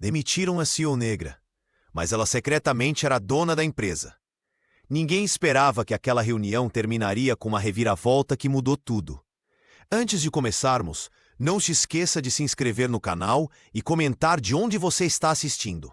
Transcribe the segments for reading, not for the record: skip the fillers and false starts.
Demitiram a CEO negra, mas ela secretamente era dona da empresa. Ninguém esperava que aquela reunião terminaria com uma reviravolta que mudou tudo. Antes de começarmos, não se esqueça de se inscrever no canal e comentar de onde você está assistindo.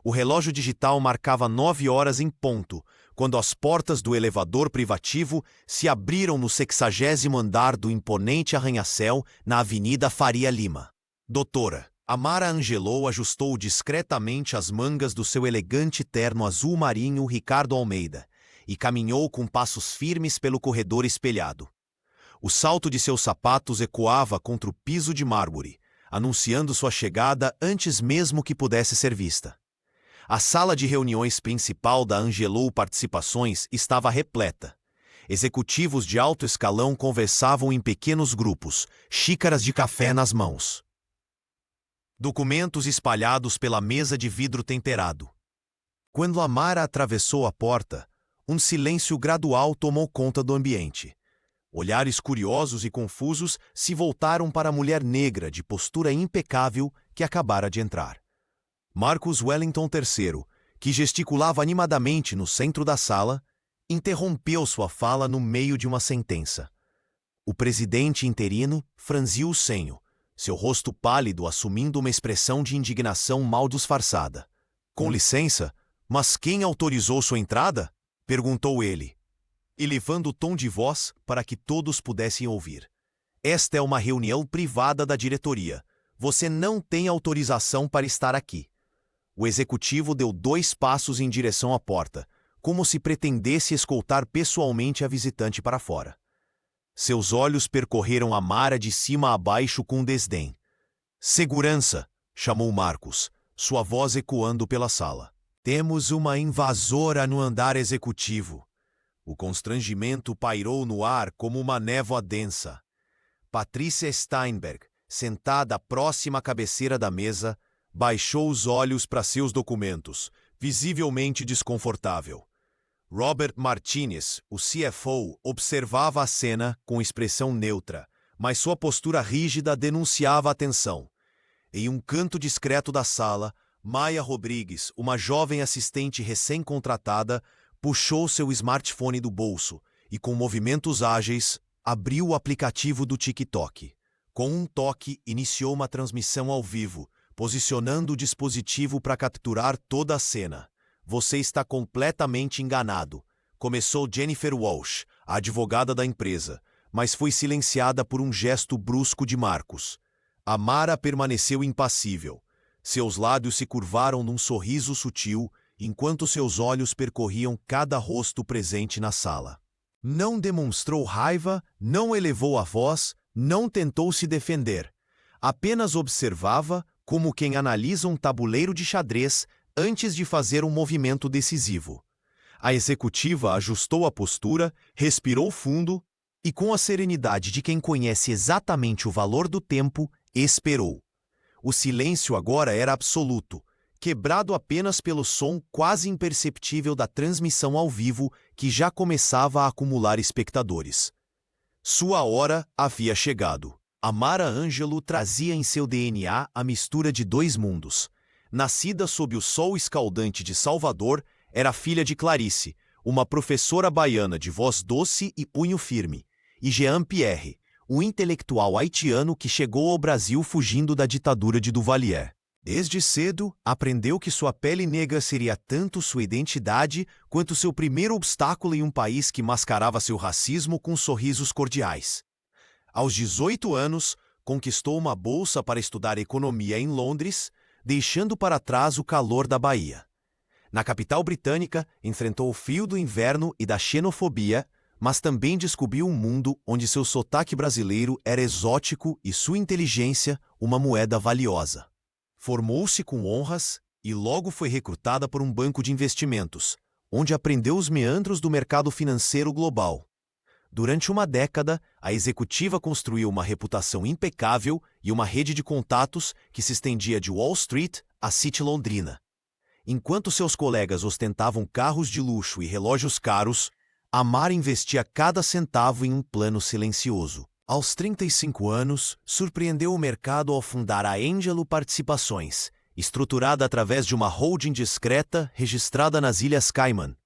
O relógio digital marcava 9 horas em ponto, quando as portas do elevador privativo se abriram no 60º andar do imponente arranha-céu na Avenida Faria Lima. Doutora Amara Angelou ajustou discretamente as mangas do seu elegante terno azul marinho Ricardo Almeida e caminhou com passos firmes pelo corredor espelhado. O salto de seus sapatos ecoava contra o piso de mármore, anunciando sua chegada antes mesmo que pudesse ser vista. A sala de reuniões principal da Angelou Participações estava repleta. Executivos de alto escalão conversavam em pequenos grupos, xícaras de café nas mãos. Documentos espalhados pela mesa de vidro temperado. Quando Amara atravessou a porta, um silêncio gradual tomou conta do ambiente. Olhares curiosos e confusos se voltaram para a mulher negra de postura impecável que acabara de entrar. Marcus Wellington III, que gesticulava animadamente no centro da sala, interrompeu sua fala no meio de uma sentença. O presidente interino franziu o senho, seu rosto pálido assumindo uma expressão de indignação mal disfarçada. "Com licença, mas quem autorizou sua entrada?" perguntou ele, elevando o tom de voz para que todos pudessem ouvir. "Esta é uma reunião privada da diretoria. Você não tem autorização para estar aqui." O executivo deu 2 passos em direção à porta, como se pretendesse escoltar pessoalmente a visitante para fora. Seus olhos percorreram Amara de cima a baixo com desdém. "Segurança!" chamou Marcus, sua voz ecoando pela sala. "Temos uma invasora no andar executivo." O constrangimento pairou no ar como uma névoa densa. Patrícia Steinberg, sentada próxima à cabeceira da mesa, baixou os olhos para seus documentos, visivelmente desconfortável. Robert Martinez, o CFO, observava a cena com expressão neutra, mas sua postura rígida denunciava a tensão. Em um canto discreto da sala, Maia Rodrigues, uma jovem assistente recém-contratada, puxou seu smartphone do bolso e, com movimentos ágeis, abriu o aplicativo do TikTok. Com um toque, iniciou uma transmissão ao vivo, posicionando o dispositivo para capturar toda a cena. "Você está completamente enganado", começou Jennifer Walsh, a advogada da empresa, mas foi silenciada por um gesto brusco de Marcus. Amara permaneceu impassível. Seus lábios se curvaram num sorriso sutil, enquanto seus olhos percorriam cada rosto presente na sala. Não demonstrou raiva, não elevou a voz, não tentou se defender. Apenas observava como quem analisa um tabuleiro de xadrez antes de fazer um movimento decisivo. A executiva ajustou a postura, respirou fundo e, com a serenidade de quem conhece exatamente o valor do tempo, esperou. O silêncio agora era absoluto, quebrado apenas pelo som quase imperceptível da transmissão ao vivo que já começava a acumular espectadores. Sua hora havia chegado. Amara Ângelo trazia em seu DNA a mistura de 2 mundos. Nascida sob o sol escaldante de Salvador, era filha de Clarice, uma professora baiana de voz doce e punho firme, e Jean Pierre, um intelectual haitiano que chegou ao Brasil fugindo da ditadura de Duvalier. Desde cedo, aprendeu que sua pele negra seria tanto sua identidade quanto seu primeiro obstáculo em um país que mascarava seu racismo com sorrisos cordiais. Aos 18 anos, conquistou uma bolsa para estudar economia em Londres, deixando para trás o calor da Bahia. Na capital britânica, enfrentou o frio do inverno e da xenofobia, mas também descobriu um mundo onde seu sotaque brasileiro era exótico e sua inteligência uma moeda valiosa. Formou-se com honras e logo foi recrutada por um banco de investimentos, onde aprendeu os meandros do mercado financeiro global. Durante uma década, a executiva construiu uma reputação impecável e uma rede de contatos que se estendia de Wall Street à City londrina. Enquanto seus colegas ostentavam carros de luxo e relógios caros, Amara investia cada centavo em um plano silencioso. Aos 35 anos, surpreendeu o mercado ao fundar a Angelo Participações, estruturada através de uma holding discreta registrada nas Ilhas Cayman.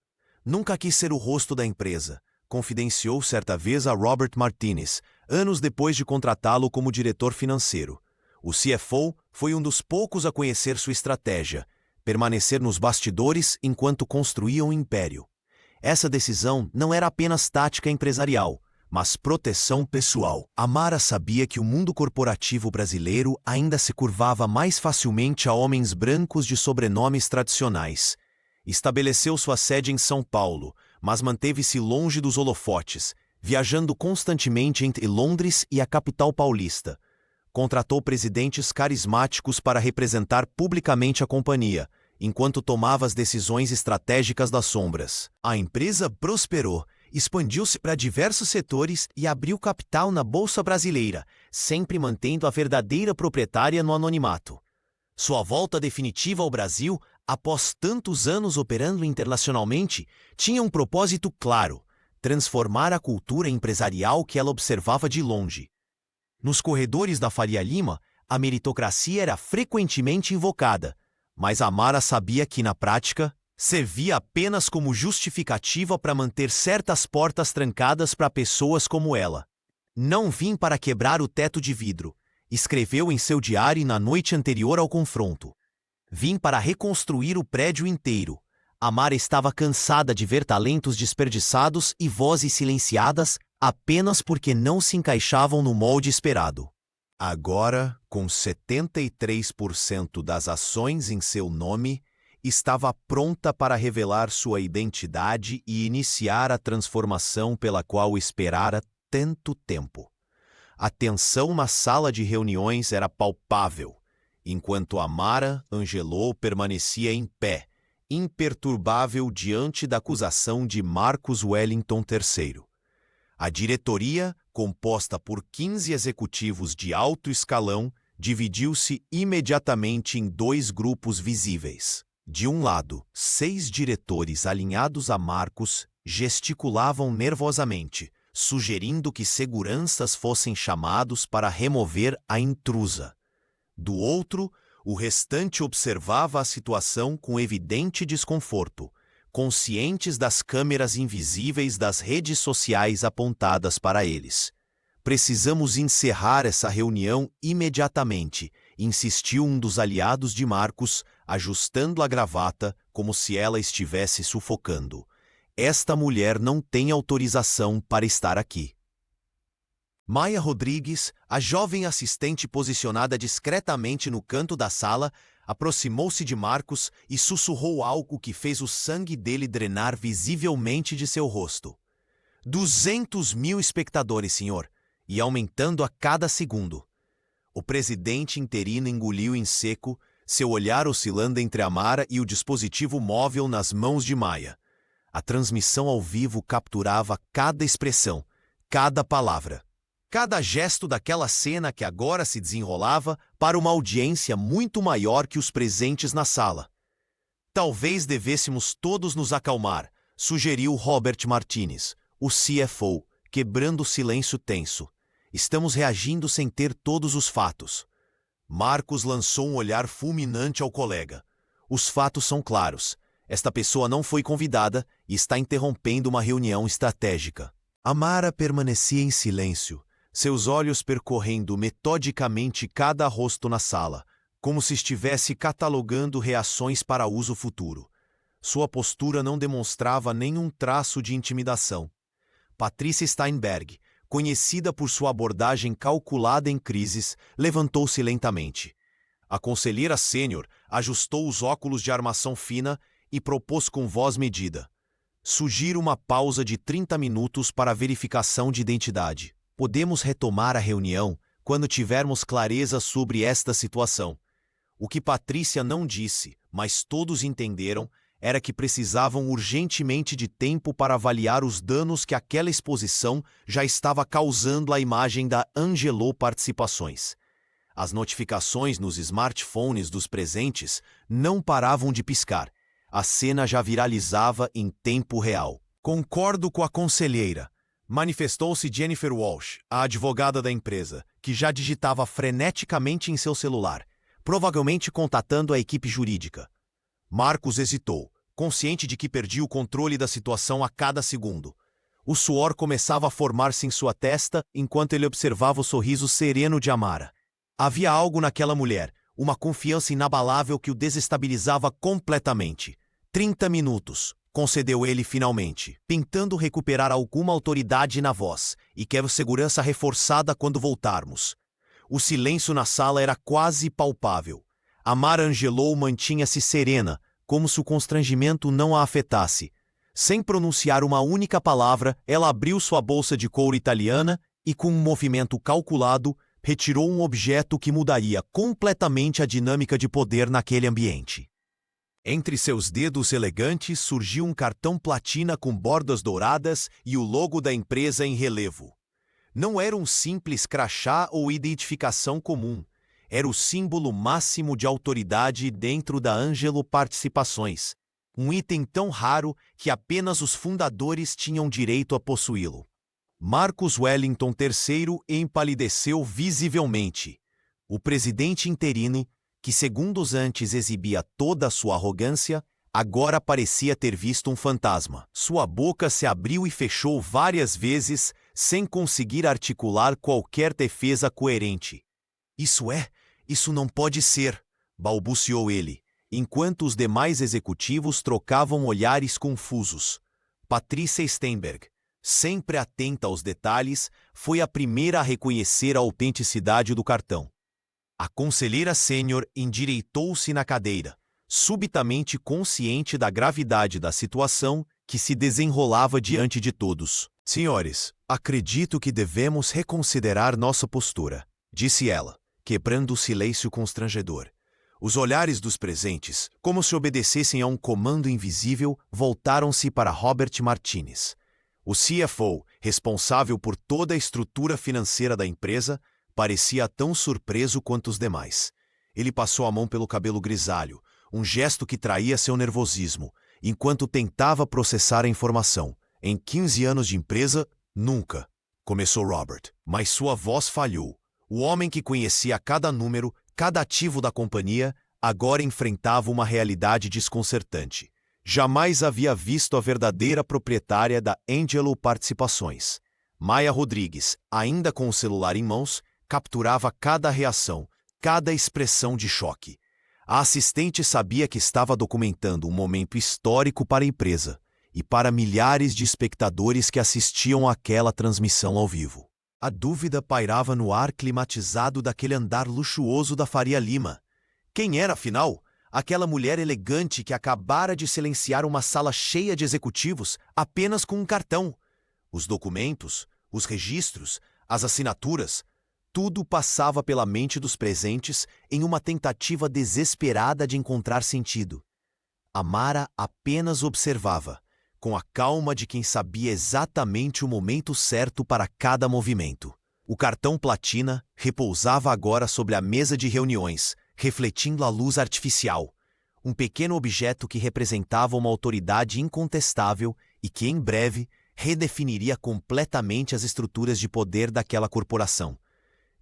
Nunca quis ser o rosto da empresa, confidenciou certa vez a Robert Martinez, anos depois de contratá-lo como diretor financeiro. O CFO foi um dos poucos a conhecer sua estratégia, permanecer nos bastidores enquanto construía um império. Essa decisão não era apenas tática empresarial, mas proteção pessoal. Amara sabia que o mundo corporativo brasileiro ainda se curvava mais facilmente a homens brancos de sobrenomes tradicionais. Estabeleceu sua sede em São Paulo, mas manteve-se longe dos holofotes, viajando constantemente entre Londres e a capital paulista. Contratou presidentes carismáticos para representar publicamente a companhia, enquanto tomava as decisões estratégicas das sombras. A empresa prosperou, expandiu-se para diversos setores e abriu capital na Bolsa Brasileira, sempre mantendo a verdadeira proprietária no anonimato. Sua volta definitiva ao Brasil, após tantos anos operando internacionalmente, tinha um propósito claro: transformar a cultura empresarial que ela observava de longe. Nos corredores da Faria Lima, a meritocracia era frequentemente invocada, mas Amara sabia que, na prática, servia apenas como justificativa para manter certas portas trancadas para pessoas como ela. "Não vim para quebrar o teto de vidro", escreveu em seu diário na noite anterior ao confronto. "Vim para reconstruir o prédio inteiro." Amara estava cansada de ver talentos desperdiçados e vozes silenciadas apenas porque não se encaixavam no molde esperado. Agora, com 73% das ações em seu nome, estava pronta para revelar sua identidade e iniciar a transformação pela qual esperara tanto tempo. A tensão na sala de reuniões era palpável, enquanto Amara Angelou permanecia em pé, imperturbável diante da acusação de Marcus Wellington III. A diretoria, composta por 15 executivos de alto escalão, dividiu-se imediatamente em dois grupos visíveis. De um lado, 6 diretores alinhados a Marcus gesticulavam nervosamente, sugerindo que seguranças fossem chamados para remover a intrusa. Do outro, o restante observava a situação com evidente desconforto, conscientes das câmeras invisíveis das redes sociais apontadas para eles. "Precisamos encerrar essa reunião imediatamente", insistiu um dos aliados de Marcus, ajustando a gravata como se ela estivesse sufocando. "Esta mulher não tem autorização para estar aqui." Maia Rodrigues, a jovem assistente posicionada discretamente no canto da sala, aproximou-se de Marcus e sussurrou algo que fez o sangue dele drenar visivelmente de seu rosto. 200.000 espectadores, senhor, e aumentando a cada segundo." O presidente interino engoliu em seco, seu olhar oscilando entre Amara e o dispositivo móvel nas mãos de Maia. A transmissão ao vivo capturava cada expressão, cada palavra, cada gesto daquela cena que agora se desenrolava para uma audiência muito maior que os presentes na sala. "Talvez devêssemos todos nos acalmar", sugeriu Robert Martinez, o CFO, quebrando o silêncio tenso. "Estamos reagindo sem ter todos os fatos." Marcus lançou um olhar fulminante ao colega. "Os fatos são claros. Esta pessoa não foi convidada e está interrompendo uma reunião estratégica." Amara permanecia em silêncio, seus olhos percorrendo metodicamente cada rosto na sala, como se estivesse catalogando reações para uso futuro. Sua postura não demonstrava nenhum traço de intimidação. Patrícia Steinberg, conhecida por sua abordagem calculada em crises, levantou-se lentamente. A conselheira sênior ajustou os óculos de armação fina e propôs com voz medida: "Sugiro uma pausa de 30 minutos para verificação de identidade. Podemos retomar a reunião quando tivermos clareza sobre esta situação." O que Patrícia não disse, mas todos entenderam, era que precisavam urgentemente de tempo para avaliar os danos que aquela exposição já estava causando à imagem da Angelou Participações. As notificações nos smartphones dos presentes não paravam de piscar. A cena já viralizava em tempo real. "Concordo com a conselheira", manifestou-se Jennifer Walsh, a advogada da empresa, que já digitava freneticamente em seu celular. provavelmente contatando a equipe jurídica. Marcos hesitou, consciente de que perdia o controle da situação a cada segundo. O suor começava a formar-se em sua testa enquanto ele observava o sorriso sereno de Amara. Havia algo naquela mulher, uma confiança inabalável que o desestabilizava completamente. 30 minutos, concedeu ele finalmente, tentando recuperar alguma autoridade na voz, e quero segurança reforçada quando voltarmos. O silêncio na sala era quase palpável. Amara Angelou mantinha-se serena, como se o constrangimento não a afetasse. Sem pronunciar uma única palavra, ela abriu sua bolsa de couro italiana e, com um movimento calculado, retirou um objeto que mudaria completamente a dinâmica de poder naquele ambiente. Entre seus dedos elegantes surgiu um cartão platina com bordas douradas e o logo da empresa em relevo. Não era um simples crachá ou identificação comum. Era o símbolo máximo de autoridade dentro da Angelo Participações, um item tão raro que apenas os fundadores tinham direito a possuí-lo. Marcus Wellington III empalideceu visivelmente. O presidente interino, que segundos antes exibia toda a sua arrogância, agora parecia ter visto um fantasma. Sua boca se abriu e fechou várias vezes, sem conseguir articular qualquer defesa coerente. Isso não pode ser, balbuciou ele, enquanto os demais executivos trocavam olhares confusos. Patrícia Steinberg, sempre atenta aos detalhes, foi a primeira a reconhecer a autenticidade do cartão. A conselheira sênior endireitou-se na cadeira, subitamente consciente da gravidade da situação que se desenrolava diante de todos. Senhores, acredito que devemos reconsiderar nossa postura, disse ela, quebrando o silêncio constrangedor. Os olhares dos presentes, como se obedecessem a um comando invisível, voltaram-se para Robert Martinez. O CFO, responsável por toda a estrutura financeira da empresa, parecia tão surpreso quanto os demais. Ele passou a mão pelo cabelo grisalho, um gesto que traía seu nervosismo, enquanto tentava processar a informação. Em 15 anos de empresa, nunca, começou Robert, mas sua voz falhou. O homem que conhecia cada número, cada ativo da companhia, agora enfrentava uma realidade desconcertante. Jamais havia visto a verdadeira proprietária da Angelo Participações. Maia Rodrigues, ainda com o celular em mãos, capturava cada reação, cada expressão de choque. A assistente sabia que estava documentando um momento histórico para a empresa e para milhares de espectadores que assistiam àquela transmissão ao vivo. A dúvida pairava no ar climatizado daquele andar luxuoso da Faria Lima. Quem era, afinal, aquela mulher elegante que acabara de silenciar uma sala cheia de executivos apenas com um cartão? Os documentos, os registros, as assinaturas, tudo passava pela mente dos presentes em uma tentativa desesperada de encontrar sentido. Amara apenas observava, com a calma de quem sabia exatamente o momento certo para cada movimento. O cartão platina repousava agora sobre a mesa de reuniões, refletindo a luz artificial. Um pequeno objeto que representava uma autoridade incontestável e que, em breve, redefiniria completamente as estruturas de poder daquela corporação.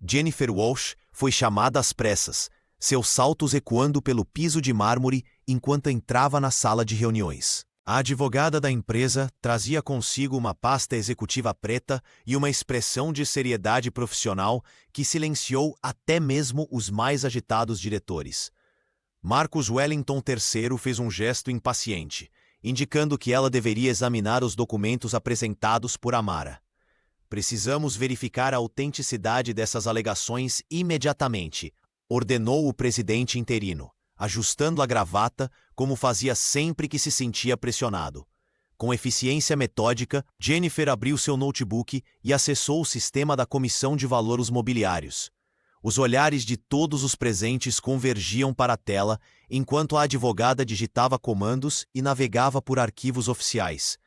Jennifer Walsh foi chamada às pressas, seus saltos ecoando pelo piso de mármore enquanto entrava na sala de reuniões. A advogada da empresa trazia consigo uma pasta executiva preta e uma expressão de seriedade profissional que silenciou até mesmo os mais agitados diretores. Marcus Wellington III fez um gesto impaciente, indicando que ela deveria examinar os documentos apresentados por Amara. Precisamos verificar a autenticidade dessas alegações imediatamente, ordenou o presidente interino, ajustando a gravata como fazia sempre que se sentia pressionado. Com eficiência metódica, Jennifer abriu seu notebook e acessou o sistema da Comissão de Valores Mobiliários. Os olhares de todos os presentes convergiam para a tela enquanto a advogada digitava comandos e navegava por arquivos oficiais.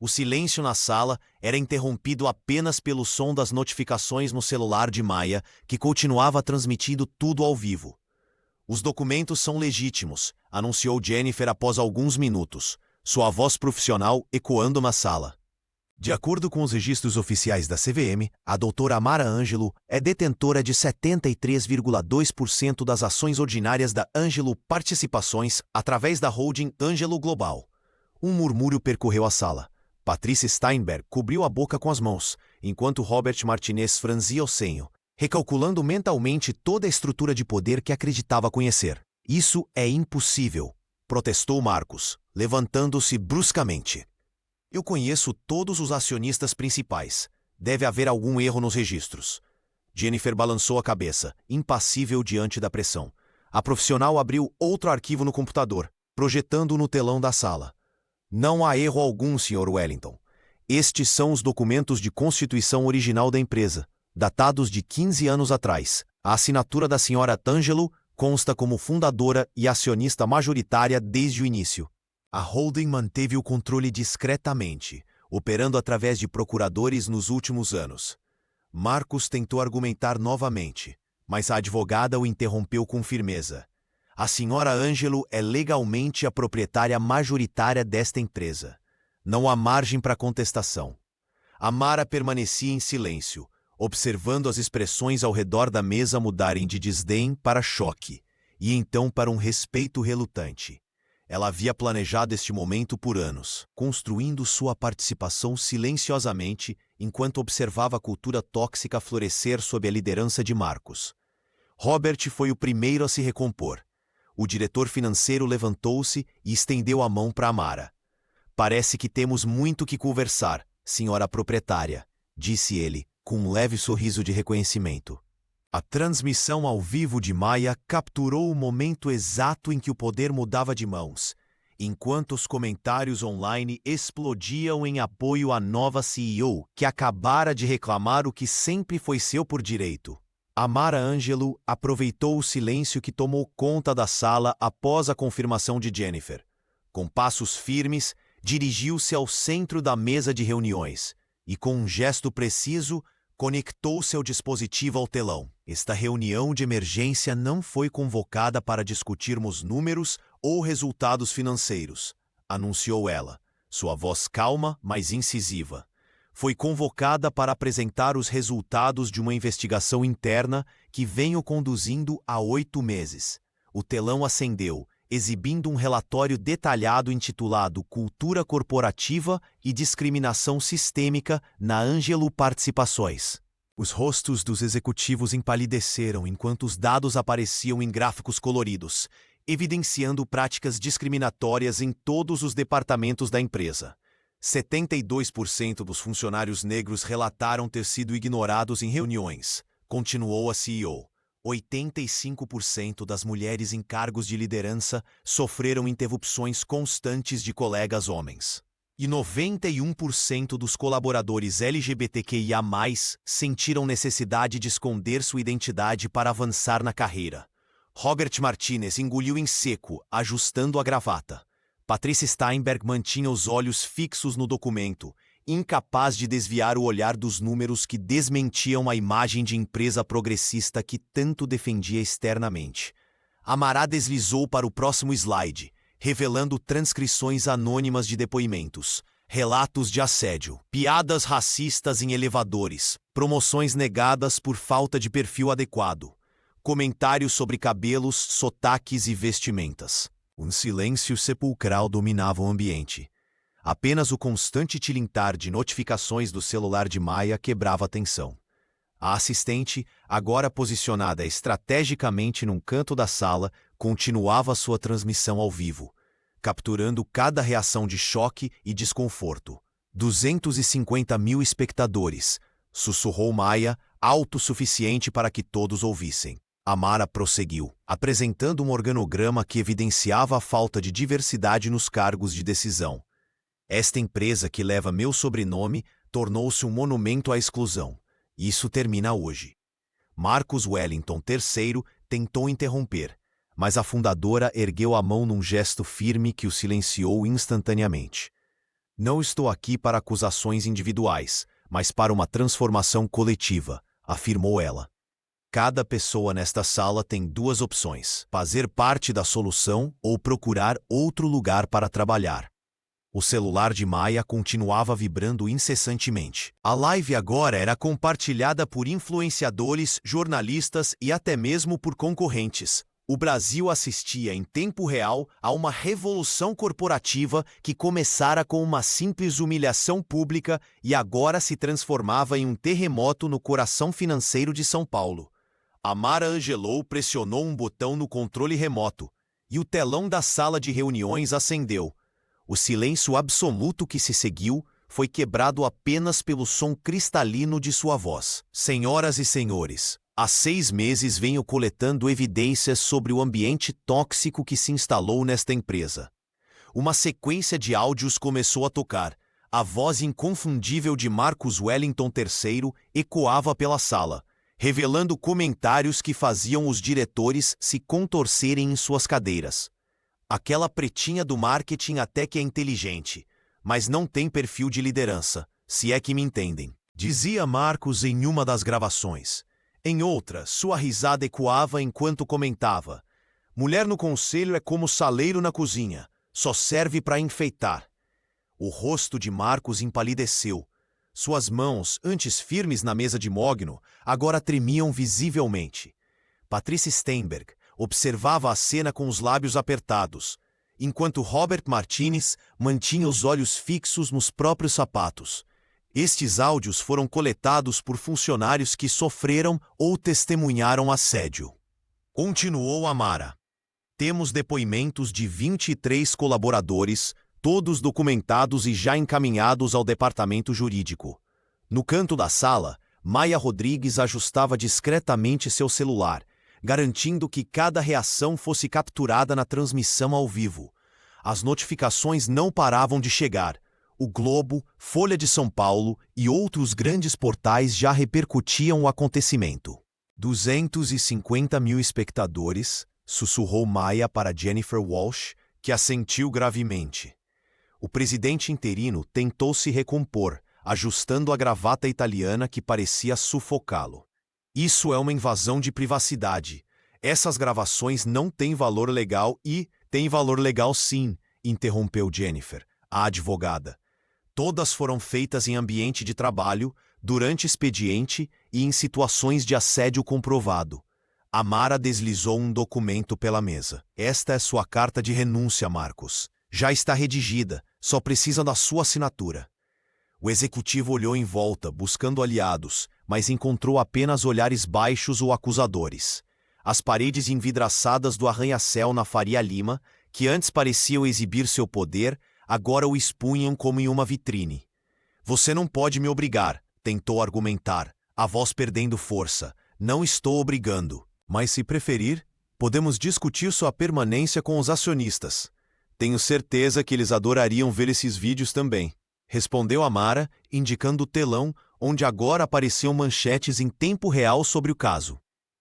O silêncio na sala era interrompido apenas pelo som das notificações no celular de Maia, que continuava transmitindo tudo ao vivo. Os documentos são legítimos, anunciou Jennifer após alguns minutos, sua voz profissional ecoando na sala. De acordo com os registros oficiais da CVM, a doutora Amara Ângelo é detentora de 73,2% das ações ordinárias da Ângelo Participações através da holding Ângelo Global. Um murmúrio percorreu a sala. Patrícia Steinberg cobriu a boca com as mãos, enquanto Robert Martinez franzia o senho, recalculando mentalmente toda a estrutura de poder que acreditava conhecer. Isso é impossível, protestou Marcos, levantando-se bruscamente. Eu conheço todos os acionistas principais. Deve haver algum erro nos registros. Jennifer balançou a cabeça, impassível diante da pressão. A profissional abriu outro arquivo no computador, projetando-o no telão da sala. Não há erro algum, Sr. Wellington. Estes são os documentos de constituição original da empresa, datados de 15 anos atrás. A assinatura da Sra. Ângelo consta como fundadora e acionista majoritária desde o início. A holding manteve o controle discretamente, operando através de procuradores nos últimos anos. Marcos tentou argumentar novamente, mas a advogada o interrompeu com firmeza. A Sra. Ângelo é legalmente a proprietária majoritária desta empresa. Não há margem para contestação. Amara permanecia em silêncio, observando as expressões ao redor da mesa mudarem de desdém para choque, e então para um respeito relutante. Ela havia planejado este momento por anos, construindo sua participação silenciosamente enquanto observava a cultura tóxica florescer sob a liderança de Marcos. Robert foi o primeiro a se recompor. O diretor financeiro levantou-se e estendeu a mão para Amara. Parece que temos muito que conversar, senhora proprietária, disse ele, com um leve sorriso de reconhecimento. A transmissão ao vivo de Maia capturou o momento exato em que o poder mudava de mãos, enquanto os comentários online explodiam em apoio à nova CEO, que acabara de reclamar o que sempre foi seu por direito. Amara Ângelo aproveitou o silêncio que tomou conta da sala após a confirmação de Jennifer. Com passos firmes, dirigiu-se ao centro da mesa de reuniões e, com um gesto preciso, conectou seu dispositivo ao telão. Esta reunião de emergência não foi convocada para discutirmos números ou resultados financeiros, anunciou ela, sua voz calma, mas incisiva. Foi convocada para apresentar os resultados de uma investigação interna que venho conduzindo há 8 meses. O telão acendeu, exibindo um relatório detalhado intitulado Cultura Corporativa e Discriminação Sistêmica na Ângelo Participações. Os rostos dos executivos empalideceram enquanto os dados apareciam em gráficos coloridos, evidenciando práticas discriminatórias em todos os departamentos da empresa. 72% dos funcionários negros relataram ter sido ignorados em reuniões, continuou a CEO. 85% das mulheres em cargos de liderança sofreram interrupções constantes de colegas homens. E 91% dos colaboradores LGBTQIA+, sentiram necessidade de esconder sua identidade para avançar na carreira. Robert Martinez engoliu em seco, ajustando a gravata. Patrícia Steinberg mantinha os olhos fixos no documento, incapaz de desviar o olhar dos números que desmentiam a imagem de empresa progressista que tanto defendia externamente. Amara deslizou para o próximo slide, revelando transcrições anônimas de depoimentos, relatos de assédio, piadas racistas em elevadores, promoções negadas por falta de perfil adequado, comentários sobre cabelos, sotaques e vestimentas. Um silêncio sepulcral dominava o ambiente. Apenas o constante tilintar de notificações do celular de Maia quebrava a tensão. A assistente, agora posicionada estrategicamente num canto da sala, continuava sua transmissão ao vivo, capturando cada reação de choque e desconforto. 250 mil espectadores, sussurrou Maia, alto o suficiente para que todos ouvissem. Amara prosseguiu, apresentando um organograma que evidenciava a falta de diversidade nos cargos de decisão. Esta empresa que leva meu sobrenome tornou-se um monumento à exclusão. Isso termina hoje. Marcos Wellington III tentou interromper, mas a fundadora ergueu a mão num gesto firme que o silenciou instantaneamente. Não estou aqui para acusações individuais, mas para uma transformação coletiva, afirmou ela. Cada pessoa nesta sala tem 2 opções: fazer parte da solução ou procurar outro lugar para trabalhar. O celular de Maia continuava vibrando incessantemente. A live agora era compartilhada por influenciadores, jornalistas e até mesmo por concorrentes. O Brasil assistia em tempo real a uma revolução corporativa que começara com uma simples humilhação pública e agora se transformava em um terremoto no coração financeiro de São Paulo. Amara Angelou pressionou um botão no controle remoto e o telão da sala de reuniões acendeu. O silêncio absoluto que se seguiu foi quebrado apenas pelo som cristalino de sua voz. Senhoras e senhores, há 6 meses venho coletando evidências sobre o ambiente tóxico que se instalou nesta empresa. Uma sequência de áudios começou a tocar. A voz inconfundível de Marcus Wellington III ecoava pela sala, revelando comentários que faziam os diretores se contorcerem em suas cadeiras. Aquela pretinha do marketing até que é inteligente, mas não tem perfil de liderança, se é que me entendem, dizia Marcus em uma das gravações. Em outra, sua risada ecoava enquanto comentava: mulher no conselho é como saleiro na cozinha, só serve para enfeitar. O rosto de Marcus empalideceu. Suas mãos, antes firmes na mesa de mogno, agora tremiam visivelmente. Patricia Steinberg observava a cena com os lábios apertados, enquanto Robert Martinez mantinha os olhos fixos nos próprios sapatos. Estes áudios foram coletados por funcionários que sofreram ou testemunharam assédio. Continuou Amara. Temos depoimentos de 23 colaboradores, todos documentados e já encaminhados ao departamento jurídico. No canto da sala, Maia Rodrigues ajustava discretamente seu celular, garantindo que cada reação fosse capturada na transmissão ao vivo. As notificações não paravam de chegar. O Globo, Folha de São Paulo e outros grandes portais já repercutiam o acontecimento. 250 mil espectadores, sussurrou Maia para Jennifer Walsh, que assentiu gravemente. O presidente interino tentou se recompor, ajustando a gravata italiana que parecia sufocá-lo. Isso é uma invasão de privacidade. Essas gravações não têm valor legal e... Tem valor legal sim, interrompeu Jennifer, a advogada. Todas foram feitas em ambiente de trabalho, durante expediente e em situações de assédio comprovado. Amara deslizou um documento pela mesa. Esta é sua carta de renúncia, Marcos. Já está redigida, só precisa da sua assinatura. O executivo olhou em volta, buscando aliados, mas encontrou apenas olhares baixos ou acusadores. As paredes envidraçadas do arranha-céu na Faria Lima, que antes pareciam exibir seu poder, agora o expunham como em uma vitrine. Você não pode me obrigar, tentou argumentar, a voz perdendo força. Não estou obrigando. Mas se preferir, podemos discutir sua permanência com os acionistas. Tenho certeza que eles adorariam ver esses vídeos também. Respondeu Amara, indicando o telão, onde agora apareciam manchetes em tempo real sobre o caso.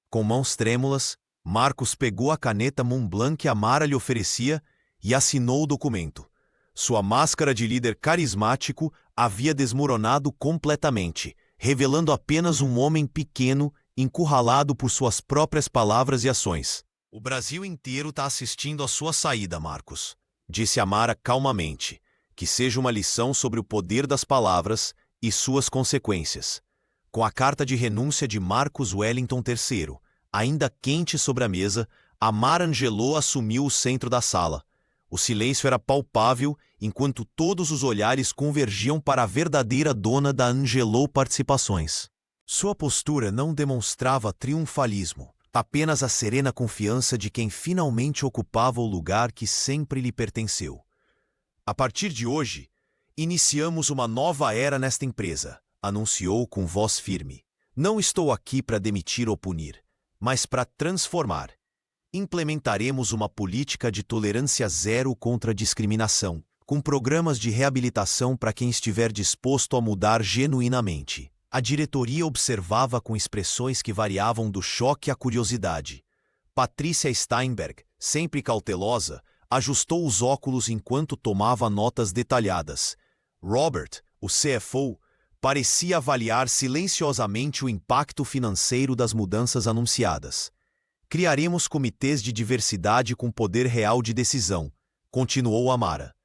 Com mãos trêmulas, Marcos pegou a caneta Montblanc que Amara lhe oferecia e assinou o documento. Sua máscara de líder carismático havia desmoronado completamente, revelando apenas um homem pequeno, encurralado por suas próprias palavras e ações. O Brasil inteiro está assistindo à sua saída, Marcos, disse Amara calmamente. Que seja uma lição sobre o poder das palavras e suas consequências. Com a carta de renúncia de Marcus Wellington III, ainda quente sobre a mesa, Amara Angelou assumiu o centro da sala. O silêncio era palpável, enquanto todos os olhares convergiam para a verdadeira dona da Angelou Participações. Sua postura não demonstrava triunfalismo, apenas a serena confiança de quem finalmente ocupava o lugar que sempre lhe pertenceu. A partir de hoje, iniciamos uma nova era nesta empresa, anunciou com voz firme. Não estou aqui para demitir ou punir, mas para transformar. Implementaremos uma política de tolerância zero contra a discriminação, com programas de reabilitação para quem estiver disposto a mudar genuinamente. A diretoria observava com expressões que variavam do choque à curiosidade. Patricia Steinberg, sempre cautelosa, ajustou os óculos enquanto tomava notas detalhadas. Robert, o CFO, parecia avaliar silenciosamente o impacto financeiro das mudanças anunciadas. Criaremos comitês de diversidade com poder real de decisão, continuou Amara.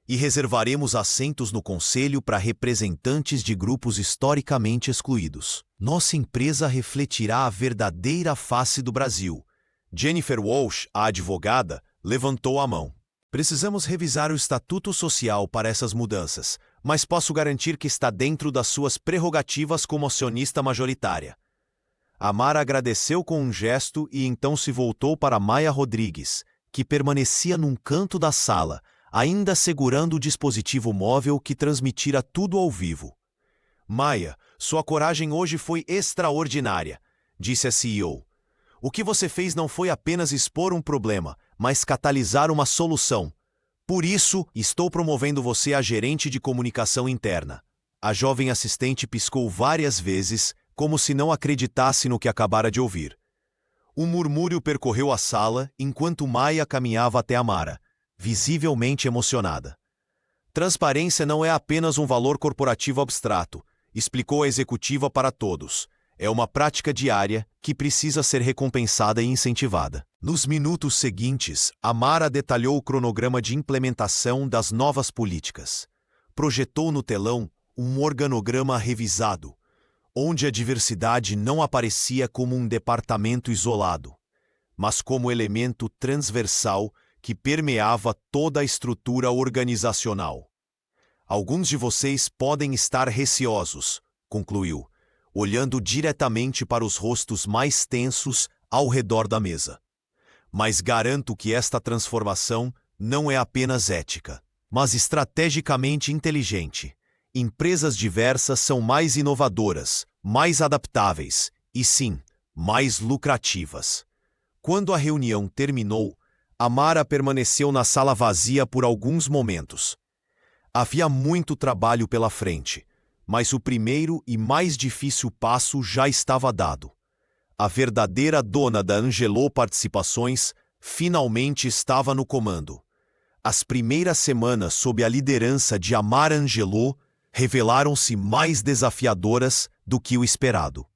E reservaremos assentos no conselho para representantes de grupos historicamente excluídos. Nossa empresa refletirá a verdadeira face do Brasil. Jennifer Walsh, a advogada, levantou a mão. Precisamos revisar o estatuto social para essas mudanças, mas posso garantir que está dentro das suas prerrogativas como acionista majoritária. Amara agradeceu com um gesto e então se voltou para Maia Rodrigues, que permanecia num canto da sala, ainda segurando o dispositivo móvel que transmitira tudo ao vivo. Maia, sua coragem hoje foi extraordinária, disse a CEO. O que você fez não foi apenas expor um problema, mas catalisar uma solução. Por isso, estou promovendo você a gerente de comunicação interna. A jovem assistente piscou várias vezes, como se não acreditasse no que acabara de ouvir. Um murmúrio percorreu a sala enquanto Maia caminhava até Amara, visivelmente emocionada. Transparência não é apenas um valor corporativo abstrato, explicou a executiva para todos. É uma prática diária que precisa ser recompensada e incentivada. Nos minutos seguintes, Amara detalhou o cronograma de implementação das novas políticas. Projetou no telão um organograma revisado, onde a diversidade não aparecia como um departamento isolado, mas como elemento transversal que permeava toda a estrutura organizacional. Alguns de vocês podem estar receosos, concluiu, olhando diretamente para os rostos mais tensos ao redor da mesa. Mas garanto que esta transformação não é apenas ética, mas estrategicamente inteligente. Empresas diversas são mais inovadoras, mais adaptáveis e, sim, mais lucrativas. Quando a reunião terminou, Amara permaneceu na sala vazia por alguns momentos. Havia muito trabalho pela frente, mas o primeiro e mais difícil passo já estava dado. A verdadeira dona da Angelô Participações finalmente estava no comando. As primeiras semanas sob a liderança de Amara Angelô revelaram-se mais desafiadoras do que o esperado.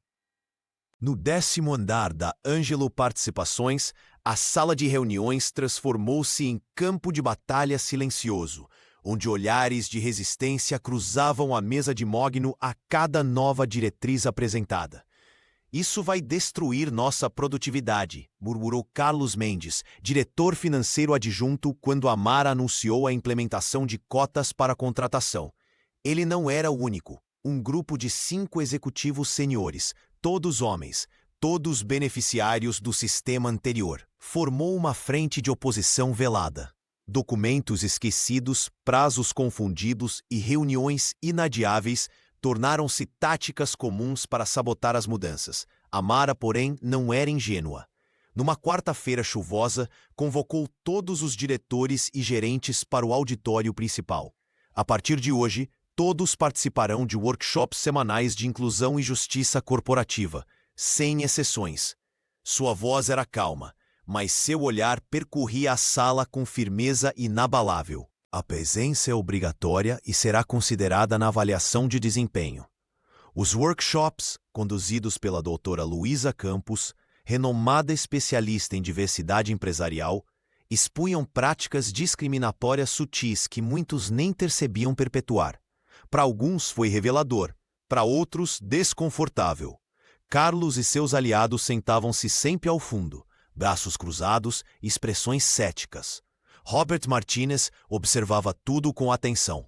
No 10º andar da Angelô Participações, a sala de reuniões transformou-se em campo de batalha silencioso, onde olhares de resistência cruzavam a mesa de mogno a cada nova diretriz apresentada. Isso vai destruir nossa produtividade, murmurou Carlos Mendes, diretor financeiro adjunto, quando Amara anunciou a implementação de cotas para contratação. Ele não era o único. Um grupo de 5 executivos seniores, todos homens, todos beneficiários do sistema anterior, formou uma frente de oposição velada. Documentos esquecidos, prazos confundidos e reuniões inadiáveis tornaram-se táticas comuns para sabotar as mudanças. Amara, porém, não era ingênua. Numa quarta-feira chuvosa, convocou todos os diretores e gerentes para o auditório principal. A partir de hoje, todos participarão de workshops semanais de inclusão e justiça corporativa, sem exceções. Sua voz era calma, mas seu olhar percorria a sala com firmeza inabalável. A presença é obrigatória e será considerada na avaliação de desempenho. Os workshops, conduzidos pela doutora Luísa Campos, renomada especialista em diversidade empresarial, expunham práticas discriminatórias sutis que muitos nem percebiam perpetuar. Para alguns foi revelador, para outros desconfortável. Carlos e seus aliados sentavam-se sempre ao fundo, braços cruzados e expressões céticas. Robert Martinez observava tudo com atenção.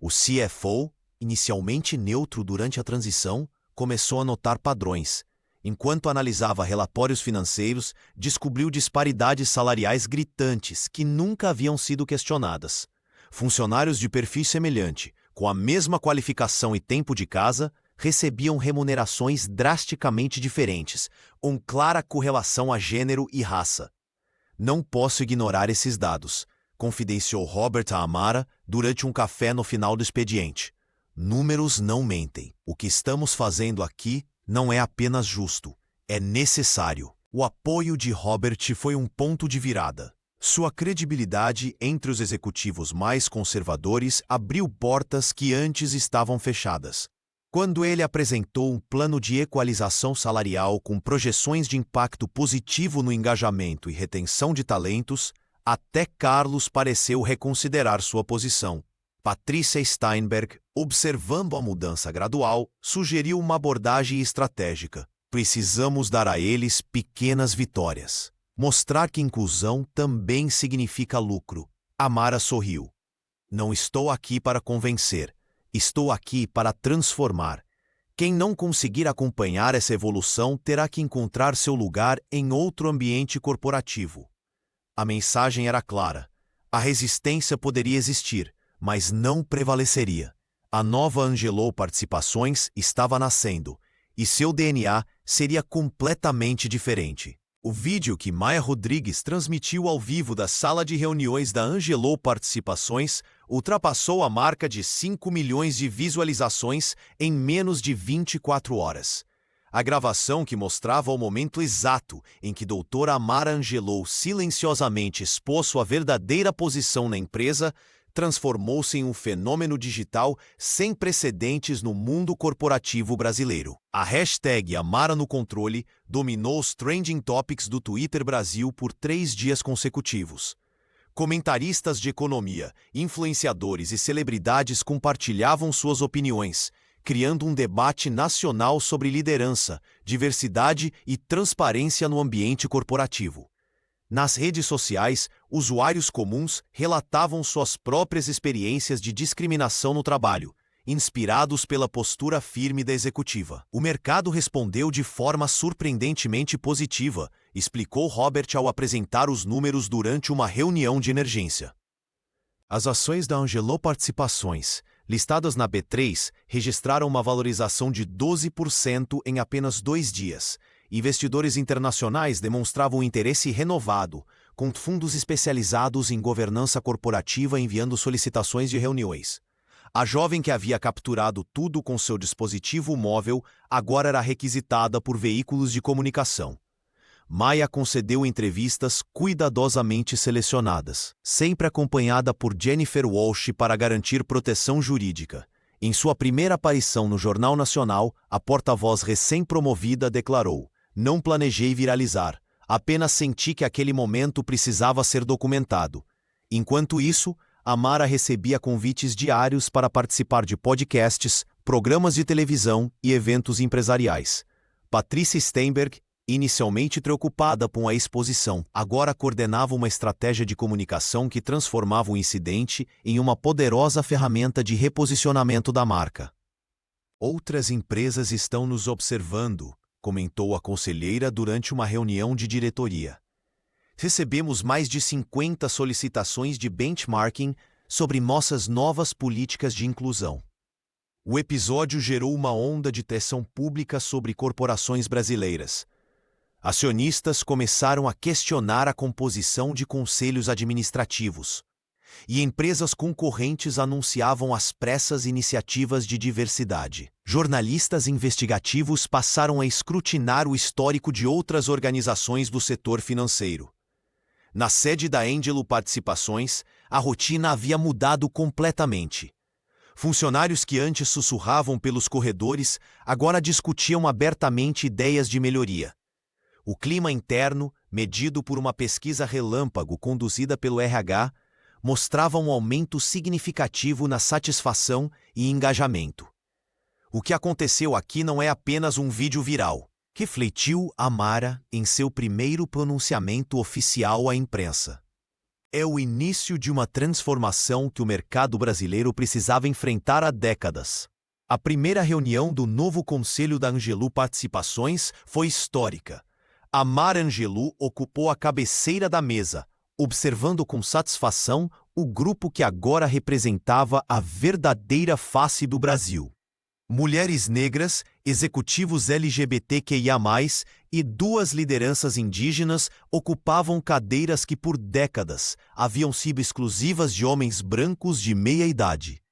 O CFO, inicialmente neutro durante a transição, começou a notar padrões. Enquanto analisava relatórios financeiros, descobriu disparidades salariais gritantes que nunca haviam sido questionadas. Funcionários de perfil semelhante, com a mesma qualificação e tempo de casa, recebiam remunerações drasticamente diferentes, com clara correlação a gênero e raça. Não posso ignorar esses dados, confidenciou Robert a Amara durante um café no final do expediente. Números não mentem. O que estamos fazendo aqui não é apenas justo, é necessário. O apoio de Robert foi um ponto de virada. Sua credibilidade entre os executivos mais conservadores abriu portas que antes estavam fechadas. Quando ele apresentou um plano de equalização salarial com projeções de impacto positivo no engajamento e retenção de talentos, Até Carlos pareceu reconsiderar sua posição. Patrícia Steinberg, observando a mudança gradual, sugeriu uma abordagem estratégica. Precisamos dar a eles pequenas vitórias. Mostrar que inclusão também significa lucro. Amara sorriu. Não estou aqui para convencer. Estou aqui para transformar. Quem não conseguir acompanhar essa evolução terá que encontrar seu lugar em outro ambiente corporativo. A mensagem era clara. A resistência poderia existir, mas não prevaleceria. A nova Angelou Participações estava nascendo, e seu DNA seria completamente diferente. O vídeo que Maia Rodrigues transmitiu ao vivo da sala de reuniões da Angelou Participações ultrapassou a marca de 5 milhões de visualizações em menos de 24 horas. A gravação, que mostrava o momento exato em que doutora Amara Angelou silenciosamente expôs sua verdadeira posição na empresa, transformou-se em um fenômeno digital sem precedentes no mundo corporativo brasileiro. A hashtag Amara no Controle dominou os trending topics do Twitter Brasil por 3 dias consecutivos. Comentaristas de economia, influenciadores e celebridades compartilhavam suas opiniões, criando um debate nacional sobre liderança, diversidade e transparência no ambiente corporativo. Nas redes sociais, usuários comuns relatavam suas próprias experiências de discriminação no trabalho, inspirados pela postura firme da executiva. O mercado respondeu de forma surpreendentemente positiva, explicou Robert ao apresentar os números durante uma reunião de emergência. As ações da Angelou Participações, listadas na B3, registraram uma valorização de 12% em apenas 2 dias. Investidores internacionais demonstravam um interesse renovado, com fundos especializados em governança corporativa enviando solicitações de reuniões. A jovem que havia capturado tudo com seu dispositivo móvel agora era requisitada por veículos de comunicação. Maia concedeu entrevistas cuidadosamente selecionadas, sempre acompanhada por Jennifer Walsh para garantir proteção jurídica. Em sua primeira aparição no Jornal Nacional, a porta-voz recém-promovida declarou: "Não planejei viralizar, apenas senti que aquele momento precisava ser documentado." Enquanto isso, Amara recebia convites diários para participar de podcasts, programas de televisão e eventos empresariais. Patrícia Steinberg, inicialmente preocupada com a exposição, agora coordenava uma estratégia de comunicação que transformava o incidente em uma poderosa ferramenta de reposicionamento da marca. "Outras empresas estão nos observando", comentou a conselheira durante uma reunião de diretoria. "Recebemos mais de 50 solicitações de benchmarking sobre nossas novas políticas de inclusão." O episódio gerou uma onda de tensão pública sobre corporações brasileiras. Acionistas começaram a questionar a composição de conselhos administrativos, e empresas concorrentes anunciavam às pressas iniciativas de diversidade. Jornalistas investigativos passaram a escrutinar o histórico de outras organizações do setor financeiro. Na sede da Angelou Participações, a rotina havia mudado completamente. Funcionários que antes sussurravam pelos corredores agora discutiam abertamente ideias de melhoria. O clima interno, medido por uma pesquisa relâmpago conduzida pelo RH, mostrava um aumento significativo na satisfação e engajamento. "O que aconteceu aqui não é apenas um vídeo viral", refletiu Amara em seu primeiro pronunciamento oficial à imprensa. "É o início de uma transformação que o mercado brasileiro precisava enfrentar há décadas." A primeira reunião do novo Conselho da Angelou Participações foi histórica. Amara Angelou ocupou a cabeceira da mesa, observando com satisfação o grupo que agora representava a verdadeira face do Brasil. Mulheres negras, executivos LGBTQIA+, e 2 lideranças indígenas ocupavam cadeiras que por décadas haviam sido exclusivas de homens brancos de meia idade.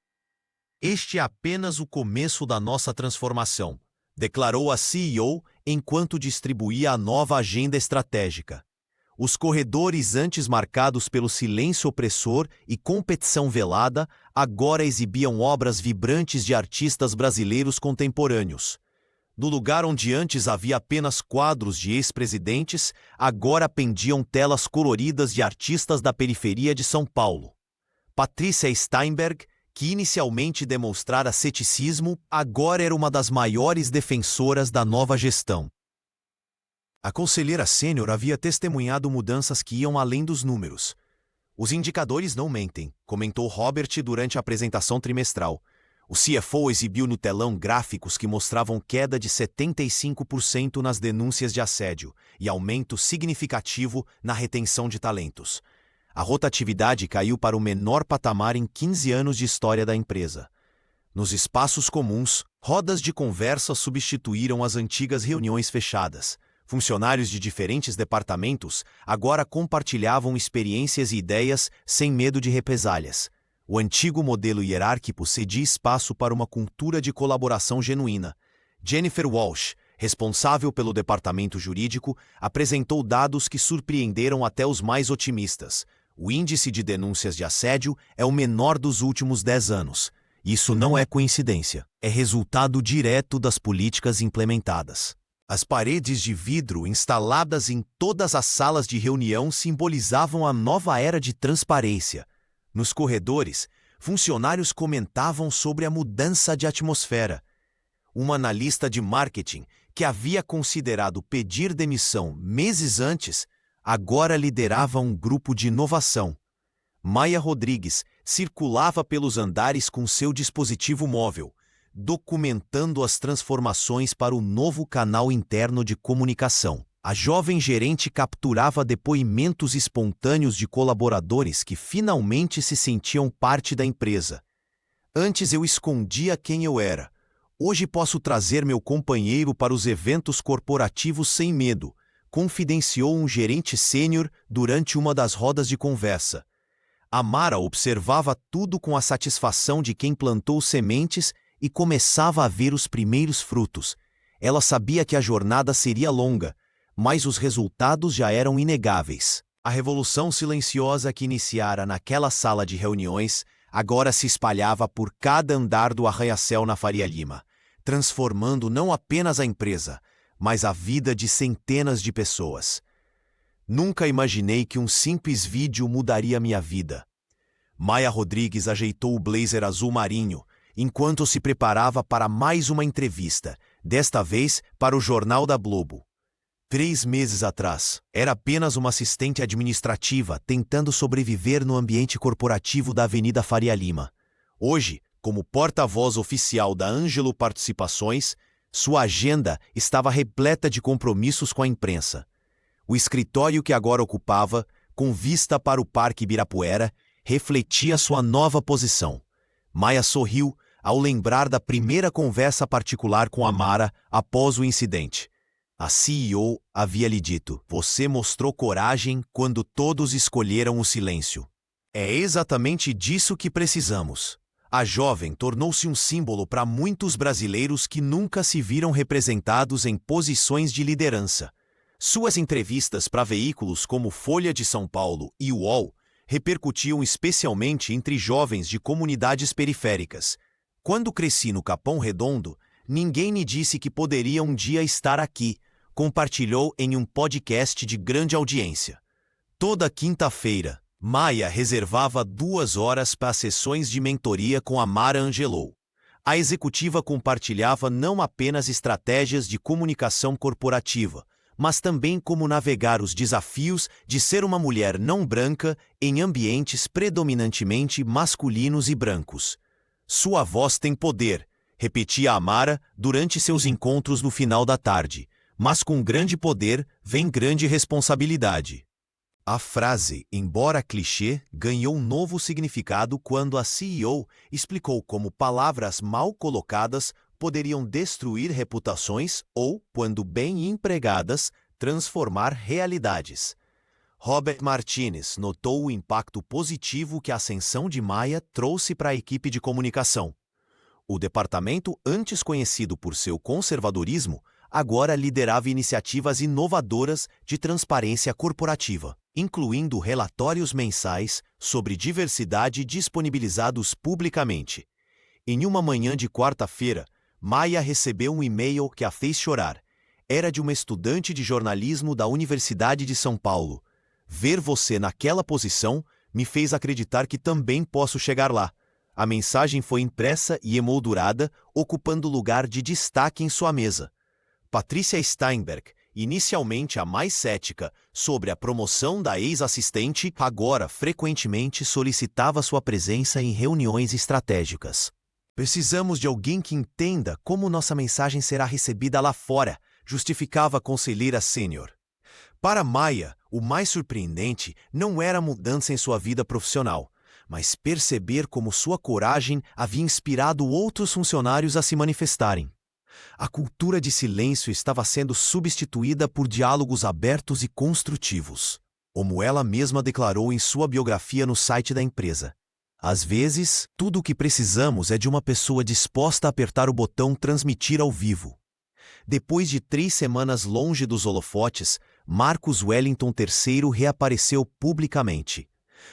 "Este é apenas o começo da nossa transformação", declarou a CEO enquanto distribuía a nova agenda estratégica. Os corredores antes marcados pelo silêncio opressor e competição velada agora exibiam obras vibrantes de artistas brasileiros contemporâneos. No lugar onde antes havia apenas quadros de ex-presidentes, agora pendiam telas coloridas de artistas da periferia de São Paulo. Patrícia Steinberg, que inicialmente demonstrara ceticismo, agora era uma das maiores defensoras da nova gestão. A conselheira sênior havia testemunhado mudanças que iam além dos números. Os indicadores não mentem, comentou Robert durante a apresentação trimestral. O CFO exibiu no telão gráficos que mostravam queda de 75% nas denúncias de assédio e aumento significativo na retenção de talentos. A rotatividade caiu para o menor patamar em 15 anos de história da empresa. Nos espaços comuns, rodas de conversa substituíram as antigas reuniões fechadas. Funcionários de diferentes departamentos agora compartilhavam experiências e ideias sem medo de represálias. O antigo modelo hierárquico cedia espaço para uma cultura de colaboração genuína. Jennifer Walsh, responsável pelo departamento jurídico, apresentou dados que surpreenderam até os mais otimistas. O índice de denúncias de assédio é o menor dos últimos 10 anos. Isso não é coincidência, é resultado direto das políticas implementadas. As paredes de vidro instaladas em todas as salas de reunião simbolizavam a nova era de transparência. Nos corredores, funcionários comentavam sobre a mudança de atmosfera. Uma analista de marketing, que havia considerado pedir demissão meses antes, agora liderava um grupo de inovação. Maia Rodrigues circulava pelos andares com seu dispositivo móvel, documentando as transformações para o novo canal interno de comunicação. A jovem gerente capturava depoimentos espontâneos de colaboradores que finalmente se sentiam parte da empresa. Antes eu escondia quem eu era. Hoje posso trazer meu companheiro para os eventos corporativos sem medo, confidenciou um gerente sênior durante uma das rodas de conversa. Amara observava tudo com a satisfação de quem plantou sementes e começava a ver os primeiros frutos. Ela sabia que a jornada seria longa, mas os resultados já eram inegáveis. A revolução silenciosa que iniciara naquela sala de reuniões agora se espalhava por cada andar do arranha-céu na Faria Lima, transformando não apenas a empresa, mas a vida de centenas de pessoas. Nunca imaginei que um simples vídeo mudaria minha vida. Maia Rodrigues ajeitou o blazer azul marinho, enquanto se preparava para mais uma entrevista, desta vez para o Jornal da Globo. 3 meses atrás, era apenas uma assistente administrativa tentando sobreviver no ambiente corporativo da Avenida Faria Lima. Hoje, como porta-voz oficial da Ângelo Participações, sua agenda estava repleta de compromissos com a imprensa. O escritório que agora ocupava, com vista para o Parque Ibirapuera, refletia sua nova posição. Maia sorriu ao lembrar da primeira conversa particular com Amara após o incidente. A CEO havia lhe dito: "Você mostrou coragem quando todos escolheram o silêncio." É exatamente disso que precisamos. A jovem tornou-se um símbolo para muitos brasileiros que nunca se viram representados em posições de liderança. Suas entrevistas para veículos como Folha de São Paulo e UOL repercutiam especialmente entre jovens de comunidades periféricas. Quando cresci no Capão Redondo, ninguém me disse que poderia um dia estar aqui, compartilhou em um podcast de grande audiência. Toda quinta-feira, Maia reservava 2 horas para sessões de mentoria com Amara Angelou. A executiva compartilhava não apenas estratégias de comunicação corporativa, mas também como navegar os desafios de ser uma mulher não branca em ambientes predominantemente masculinos e brancos. Sua voz tem poder, repetia Amara durante seus encontros no final da tarde, mas com grande poder vem grande responsabilidade. A frase, embora clichê, ganhou um novo significado quando a CEO explicou como palavras mal colocadas poderiam destruir reputações ou, quando bem empregadas, transformar realidades. Robert Martinez notou o impacto positivo que a ascensão de Maia trouxe para a equipe de comunicação. O departamento, antes conhecido por seu conservadorismo, agora liderava iniciativas inovadoras de transparência corporativa, incluindo relatórios mensais sobre diversidade disponibilizados publicamente. Em uma manhã de quarta-feira, Maia recebeu um e-mail que a fez chorar. Era de uma estudante de jornalismo da Universidade de São Paulo. Ver você naquela posição me fez acreditar que também posso chegar lá. A mensagem foi impressa e emoldurada, ocupando lugar de destaque em sua mesa. Patrícia Steinberg, inicialmente a mais cética sobre a promoção da ex-assistente, agora frequentemente solicitava sua presença em reuniões estratégicas. Precisamos de alguém que entenda como nossa mensagem será recebida lá fora, justificava a conselheira sênior. Para Maia, o mais surpreendente não era a mudança em sua vida profissional, mas perceber como sua coragem havia inspirado outros funcionários a se manifestarem. A cultura de silêncio estava sendo substituída por diálogos abertos e construtivos, como ela mesma declarou em sua biografia no site da empresa. Às vezes, tudo o que precisamos é de uma pessoa disposta a apertar o botão transmitir ao vivo. Depois de 3 semanas longe dos holofotes, Marcus Wellington III reapareceu publicamente.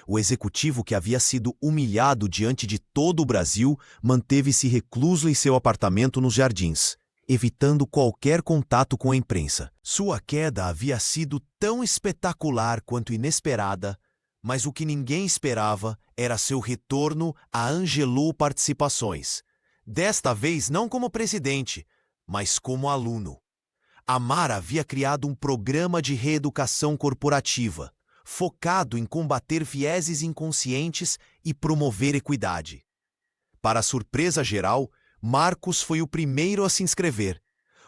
O executivo que havia sido humilhado diante de todo o Brasil manteve-se recluso em seu apartamento nos Jardins, evitando qualquer contato com a imprensa. Sua queda havia sido tão espetacular quanto inesperada, mas o que ninguém esperava era seu retorno à Angelou Participações. Desta vez não como presidente, mas como aluno. Amara havia criado um programa de reeducação corporativa, focado em combater vieses inconscientes e promover equidade. Para surpresa geral, Marcus foi o primeiro a se inscrever.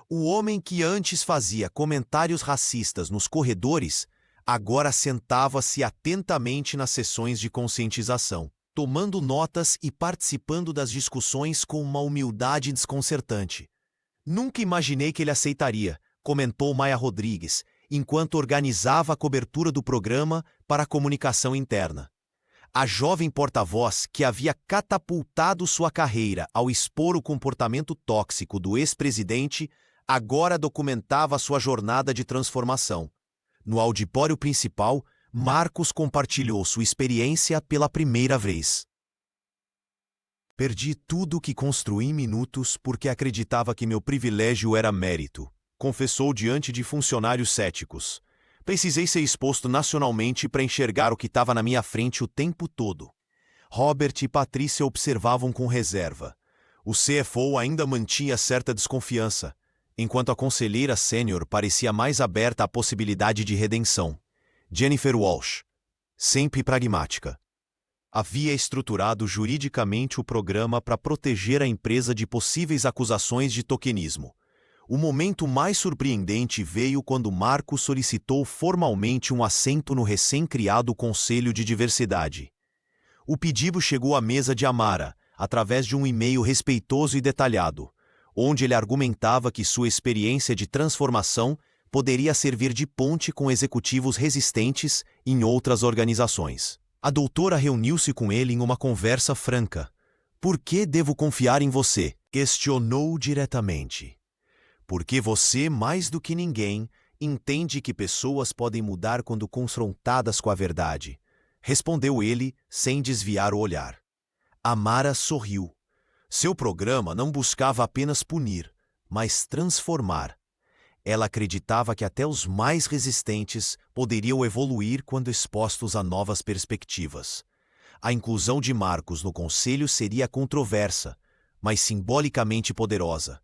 O homem que antes fazia comentários racistas nos corredores, agora sentava-se atentamente nas sessões de conscientização, tomando notas e participando das discussões com uma humildade desconcertante. Nunca imaginei que ele aceitaria, comentou Maia Rodrigues, enquanto organizava a cobertura do programa para a comunicação interna. A jovem porta-voz, que havia catapultado sua carreira ao expor o comportamento tóxico do ex-presidente, agora documentava sua jornada de transformação. No auditório principal, Marcus compartilhou sua experiência pela primeira vez. Perdi tudo o que construí em minutos porque acreditava que meu privilégio era mérito, confessou diante de funcionários céticos. Precisei ser exposto nacionalmente para enxergar o que estava na minha frente o tempo todo. Robert e Patrícia observavam com reserva. O CFO ainda mantinha certa desconfiança, enquanto a conselheira sênior parecia mais aberta à possibilidade de redenção. Jennifer Walsh, sempre pragmática. Havia estruturado juridicamente o programa para proteger a empresa de possíveis acusações de tokenismo. O momento mais surpreendente veio quando Marcos solicitou formalmente um assento no recém-criado Conselho de Diversidade. O pedido chegou à mesa de Amara, através de um e-mail respeitoso e detalhado, onde ele argumentava que sua experiência de transformação poderia servir de ponte com executivos resistentes em outras organizações. A doutora reuniu-se com ele em uma conversa franca. "Por que devo confiar em você?" questionou diretamente. "Porque você, mais do que ninguém, entende que pessoas podem mudar quando confrontadas com a verdade", respondeu ele, sem desviar o olhar. Amara sorriu. Seu programa não buscava apenas punir, mas transformar. Ela acreditava que até os mais resistentes poderiam evoluir quando expostos a novas perspectivas. A inclusão de Marcos no conselho seria controversa, mas simbolicamente poderosa.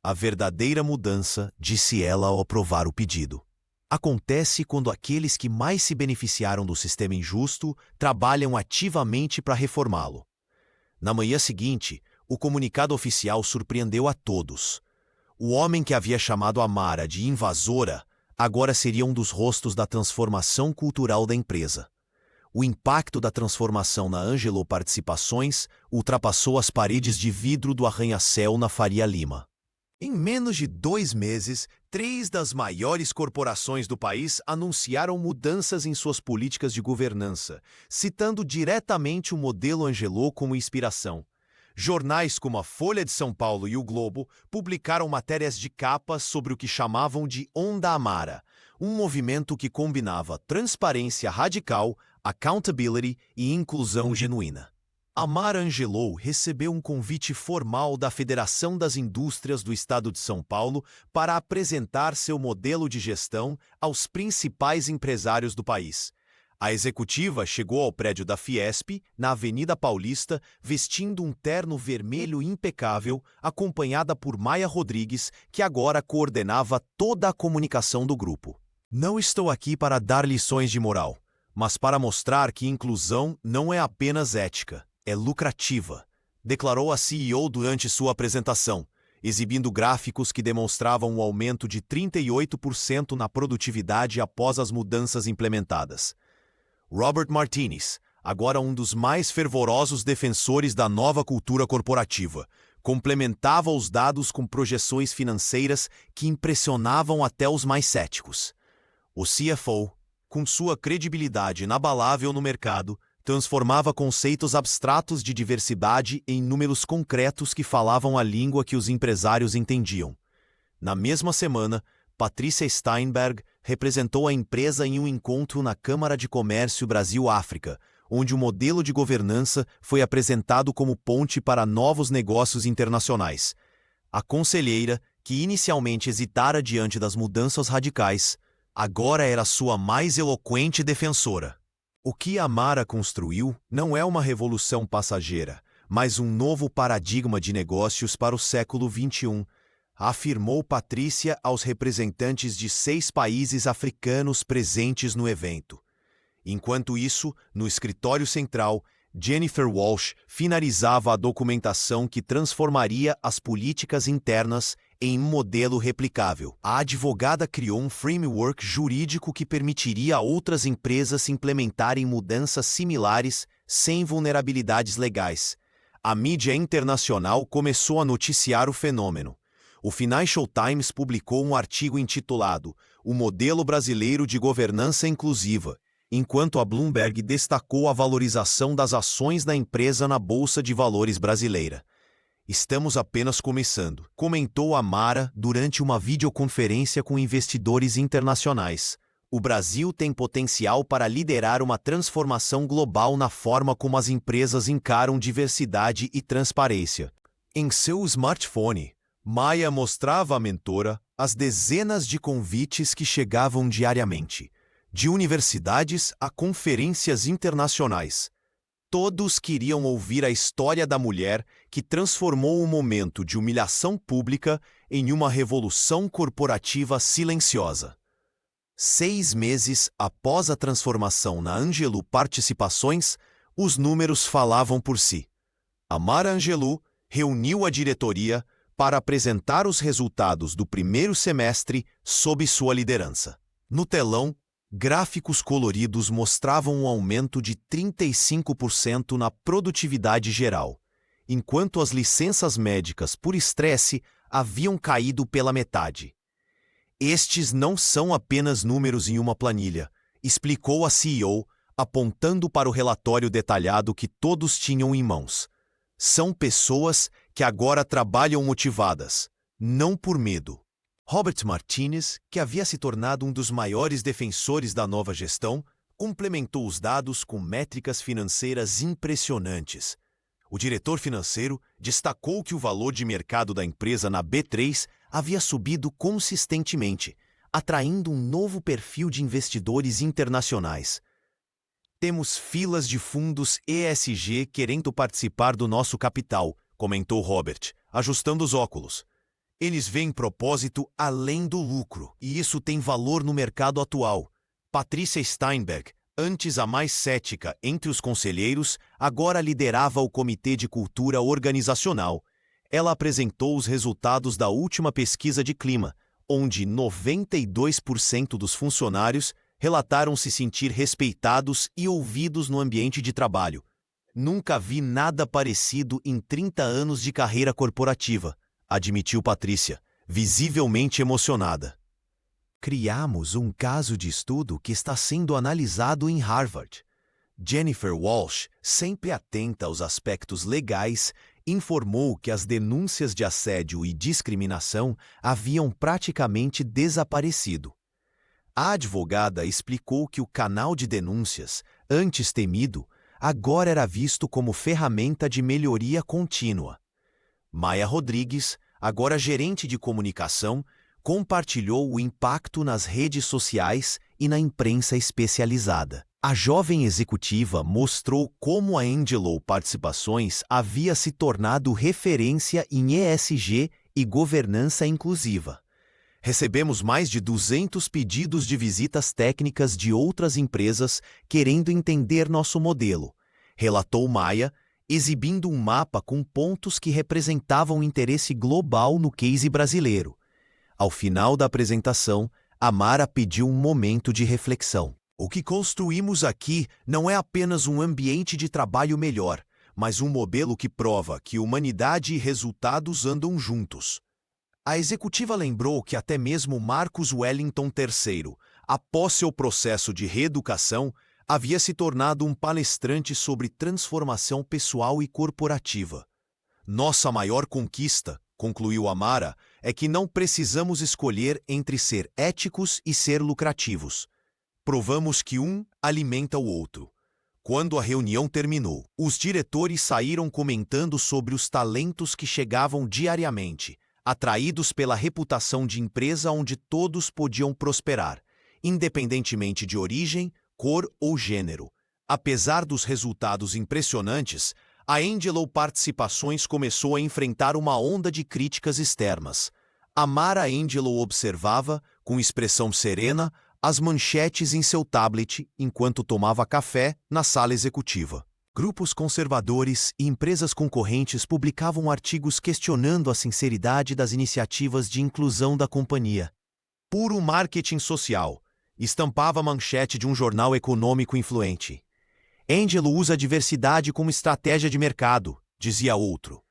A verdadeira mudança, disse ela ao aprovar o pedido, acontece quando aqueles que mais se beneficiaram do sistema injusto trabalham ativamente para reformá-lo. Na manhã seguinte, o comunicado oficial surpreendeu a todos. O homem que havia chamado Amara de invasora agora seria um dos rostos da transformação cultural da empresa. O impacto da transformação na Angelou Participações ultrapassou as paredes de vidro do arranha-céu na Faria Lima. Em menos de 2 meses, 3 das maiores corporações do país anunciaram mudanças em suas políticas de governança, citando diretamente o modelo Angelou como inspiração. Jornais como a Folha de São Paulo e o Globo publicaram matérias de capa sobre o que chamavam de Onda Amara, um movimento que combinava transparência radical, accountability e inclusão genuína. Amara Angelou recebeu um convite formal da Federação das Indústrias do Estado de São Paulo para apresentar seu modelo de gestão aos principais empresários do país. A executiva chegou ao prédio da Fiesp, na Avenida Paulista, vestindo um terno vermelho impecável, acompanhada por Maia Rodrigues, que agora coordenava toda a comunicação do grupo. Não estou aqui para dar lições de moral, mas para mostrar que inclusão não é apenas ética, é lucrativa, declarou a CEO durante sua apresentação, exibindo gráficos que demonstravam um aumento de 38% na produtividade após as mudanças implementadas. Robert Martinez, agora um dos mais fervorosos defensores da nova cultura corporativa, complementava os dados com projeções financeiras que impressionavam até os mais céticos. O CFO, com sua credibilidade inabalável no mercado, transformava conceitos abstratos de diversidade em números concretos que falavam a língua que os empresários entendiam. Na mesma semana, Patrícia Steinberg representou a empresa em um encontro na Câmara de Comércio Brasil-África, onde o modelo de governança foi apresentado como ponte para novos negócios internacionais. A conselheira, que inicialmente hesitara diante das mudanças radicais, agora era sua mais eloquente defensora. O que Amara construiu não é uma revolução passageira, mas um novo paradigma de negócios para o século XXI, afirmou Patrícia aos representantes de 6 países africanos presentes no evento. Enquanto isso, no escritório central, Jennifer Walsh finalizava a documentação que transformaria as políticas internas em um modelo replicável. A advogada criou um framework jurídico que permitiria a outras empresas implementarem mudanças similares sem vulnerabilidades legais. A mídia internacional começou a noticiar o fenômeno. O Financial Times publicou um artigo intitulado "O Modelo Brasileiro de Governança Inclusiva", enquanto a Bloomberg destacou a valorização das ações da empresa na Bolsa de Valores brasileira. "Estamos apenas começando", comentou Amara durante uma videoconferência com investidores internacionais. "O Brasil tem potencial para liderar uma transformação global na forma como as empresas encaram diversidade e transparência." Em seu smartphone, Maia mostrava à mentora as dezenas de convites que chegavam diariamente, de universidades a conferências internacionais. Todos queriam ouvir a história da mulher que transformou um momento de humilhação pública em uma revolução corporativa silenciosa. 6 meses após a transformação na Angelou Participações, os números falavam por si. Amara Angelou reuniu a diretoria para apresentar os resultados do primeiro semestre sob sua liderança. No telão, gráficos coloridos mostravam um aumento de 35% na produtividade geral, enquanto as licenças médicas por estresse haviam caído pela metade. "Estes não são apenas números em uma planilha", explicou a CEO, apontando para o relatório detalhado que todos tinham em mãos. "São pessoas que agora trabalham motivadas, não por medo." Robert Martinez, que havia se tornado um dos maiores defensores da nova gestão, complementou os dados com métricas financeiras impressionantes. O diretor financeiro destacou que o valor de mercado da empresa na B3 havia subido consistentemente, atraindo um novo perfil de investidores internacionais. "Temos filas de fundos ESG querendo participar do nosso capital", comentou Robert, ajustando os óculos. "Eles veem propósito além do lucro, e isso tem valor no mercado atual." Patrícia Steinberg, antes a mais cética entre os conselheiros, agora liderava o Comitê de Cultura Organizacional. Ela apresentou os resultados da última pesquisa de clima, onde 92% dos funcionários relataram se sentir respeitados e ouvidos no ambiente de trabalho. "Nunca vi nada parecido em 30 anos de carreira corporativa", admitiu Patrícia, visivelmente emocionada. "Criamos um caso de estudo que está sendo analisado em Harvard." Jennifer Walsh, sempre atenta aos aspectos legais, informou que as denúncias de assédio e discriminação haviam praticamente desaparecido. A advogada explicou que o canal de denúncias, antes temido, agora era visto como ferramenta de melhoria contínua. Maia Rodrigues, agora gerente de comunicação, compartilhou o impacto nas redes sociais e na imprensa especializada. A jovem executiva mostrou como a Angelo Participações havia se tornado referência em ESG e governança inclusiva. Recebemos mais de 200 pedidos de visitas técnicas de outras empresas querendo entender nosso modelo, relatou Maia, exibindo um mapa com pontos que representavam interesse global no case brasileiro. Ao final da apresentação, Amara pediu um momento de reflexão. O que construímos aqui não é apenas um ambiente de trabalho melhor, mas um modelo que prova que humanidade e resultados andam juntos. A executiva lembrou que até mesmo Marcus Wellington III, após seu processo de reeducação, havia se tornado um palestrante sobre transformação pessoal e corporativa. Nossa maior conquista, concluiu Amara, é que não precisamos escolher entre ser éticos e ser lucrativos. Provamos que um alimenta o outro. Quando a reunião terminou, os diretores saíram comentando sobre os talentos que chegavam diariamente, atraídos pela reputação de empresa onde todos podiam prosperar, independentemente de origem, cor ou gênero. Apesar dos resultados impressionantes, a Angelo Participações começou a enfrentar uma onda de críticas externas. Amara Angelo observava, com expressão serena, as manchetes em seu tablet enquanto tomava café na sala executiva. Grupos conservadores e empresas concorrentes publicavam artigos questionando a sinceridade das iniciativas de inclusão da companhia. Puro marketing social, estampava a manchete de um jornal econômico influente. Angelo usa a diversidade como estratégia de mercado, dizia outro.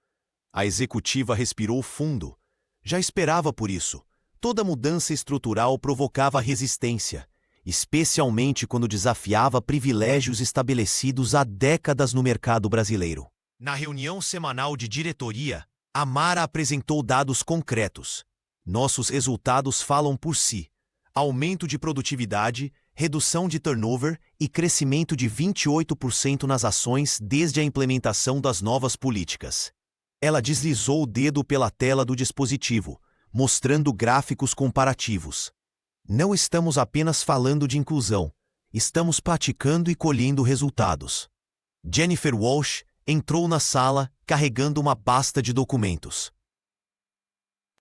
A executiva respirou fundo. Já esperava por isso. Toda mudança estrutural provocava resistência, especialmente quando desafiava privilégios estabelecidos há décadas no mercado brasileiro. Na reunião semanal de diretoria, Amara apresentou dados concretos. Nossos resultados falam por si. Aumento de produtividade, redução de turnover e crescimento de 28% nas ações desde a implementação das novas políticas. Ela deslizou o dedo pela tela do dispositivo, mostrando gráficos comparativos. Não estamos apenas falando de inclusão, estamos praticando e colhendo resultados. Jennifer Walsh entrou na sala carregando uma pasta de documentos.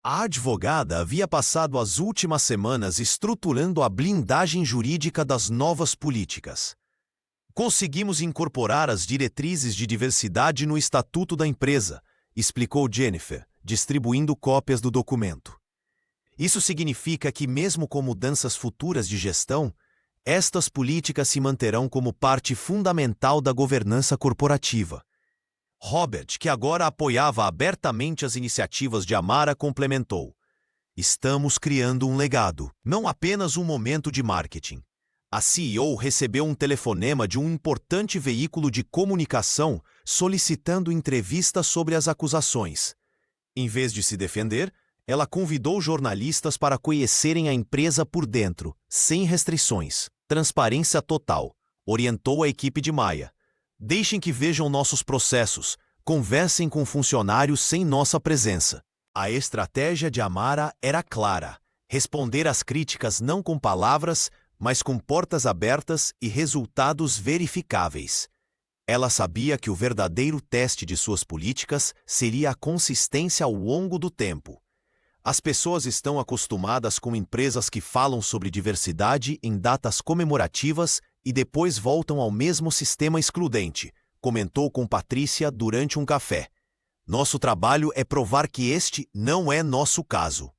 A advogada havia passado as últimas semanas estruturando a blindagem jurídica das novas políticas. Conseguimos incorporar as diretrizes de diversidade no estatuto da empresa, explicou Jennifer, distribuindo cópias do documento. Isso significa que, mesmo com mudanças futuras de gestão, estas políticas se manterão como parte fundamental da governança corporativa. Robert, que agora apoiava abertamente as iniciativas de Amara, complementou. Estamos criando um legado, não apenas um momento de marketing. A CEO recebeu um telefonema de um importante veículo de comunicação solicitando entrevistas sobre as acusações. Em vez de se defender, ela convidou jornalistas para conhecerem a empresa por dentro, sem restrições. Transparência total. Orientou a equipe de Maia. Deixem que vejam nossos processos. Conversem com funcionários sem nossa presença. A estratégia de Amara era clara. Responder às críticas não com palavras, mas com portas abertas e resultados verificáveis. Ela sabia que o verdadeiro teste de suas políticas seria a consistência ao longo do tempo. As pessoas estão acostumadas com empresas que falam sobre diversidade em datas comemorativas e depois voltam ao mesmo sistema excludente, comentou com Patrícia durante um café. Nosso trabalho é provar que este não é nosso caso.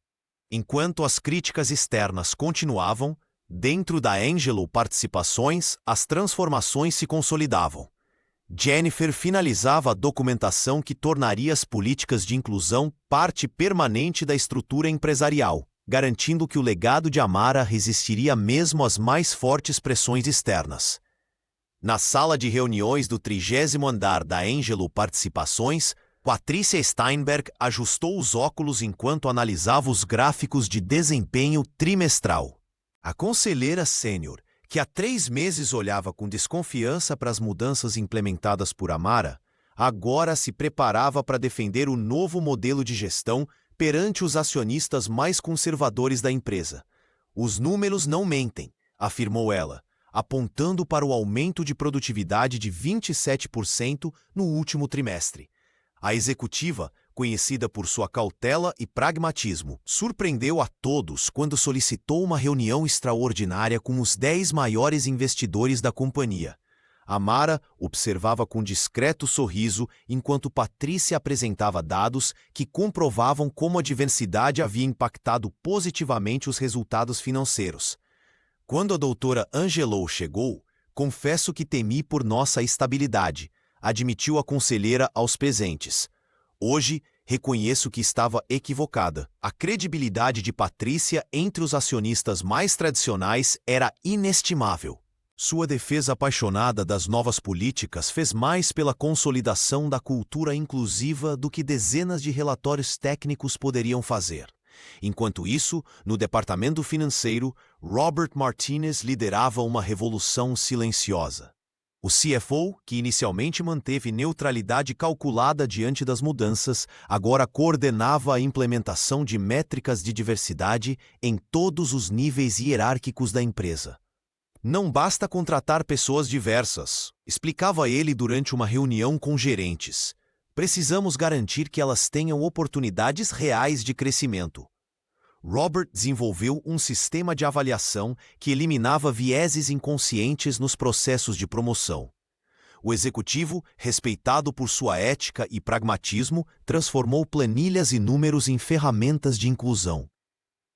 Enquanto as críticas externas continuavam, dentro da Angelo Participações, as transformações se consolidavam. Jennifer finalizava a documentação que tornaria as políticas de inclusão parte permanente da estrutura empresarial, garantindo que o legado de Amara resistiria mesmo às mais fortes pressões externas. Na sala de reuniões do 30º andar da Angelo Participações, Patrícia Steinberg ajustou os óculos enquanto analisava os gráficos de desempenho trimestral. A conselheira sênior, que há 3 meses olhava com desconfiança para as mudanças implementadas por Amara, agora se preparava para defender o novo modelo de gestão perante os acionistas mais conservadores da empresa. Os números não mentem, afirmou ela, apontando para o aumento de produtividade de 27% no último trimestre. A executiva, conhecida por sua cautela e pragmatismo, surpreendeu a todos quando solicitou uma reunião extraordinária com os 10 maiores investidores da companhia. Amara observava com discreto sorriso enquanto Patrícia apresentava dados que comprovavam como a diversidade havia impactado positivamente os resultados financeiros. Quando a doutora Angelou chegou, confesso que temi por nossa estabilidade, admitiu a conselheira aos presentes. Hoje, reconheço que estava equivocada. A credibilidade de Patrícia entre os acionistas mais tradicionais era inestimável. Sua defesa apaixonada das novas políticas fez mais pela consolidação da cultura inclusiva do que dezenas de relatórios técnicos poderiam fazer. Enquanto isso, no departamento financeiro, Robert Martinez liderava uma revolução silenciosa. O CFO, que inicialmente manteve neutralidade calculada diante das mudanças, agora coordenava a implementação de métricas de diversidade em todos os níveis hierárquicos da empresa. Não basta contratar pessoas diversas, explicava ele durante uma reunião com gerentes. Precisamos garantir que elas tenham oportunidades reais de crescimento. Robert desenvolveu um sistema de avaliação que eliminava vieses inconscientes nos processos de promoção. O executivo, respeitado por sua ética e pragmatismo, transformou planilhas e números em ferramentas de inclusão.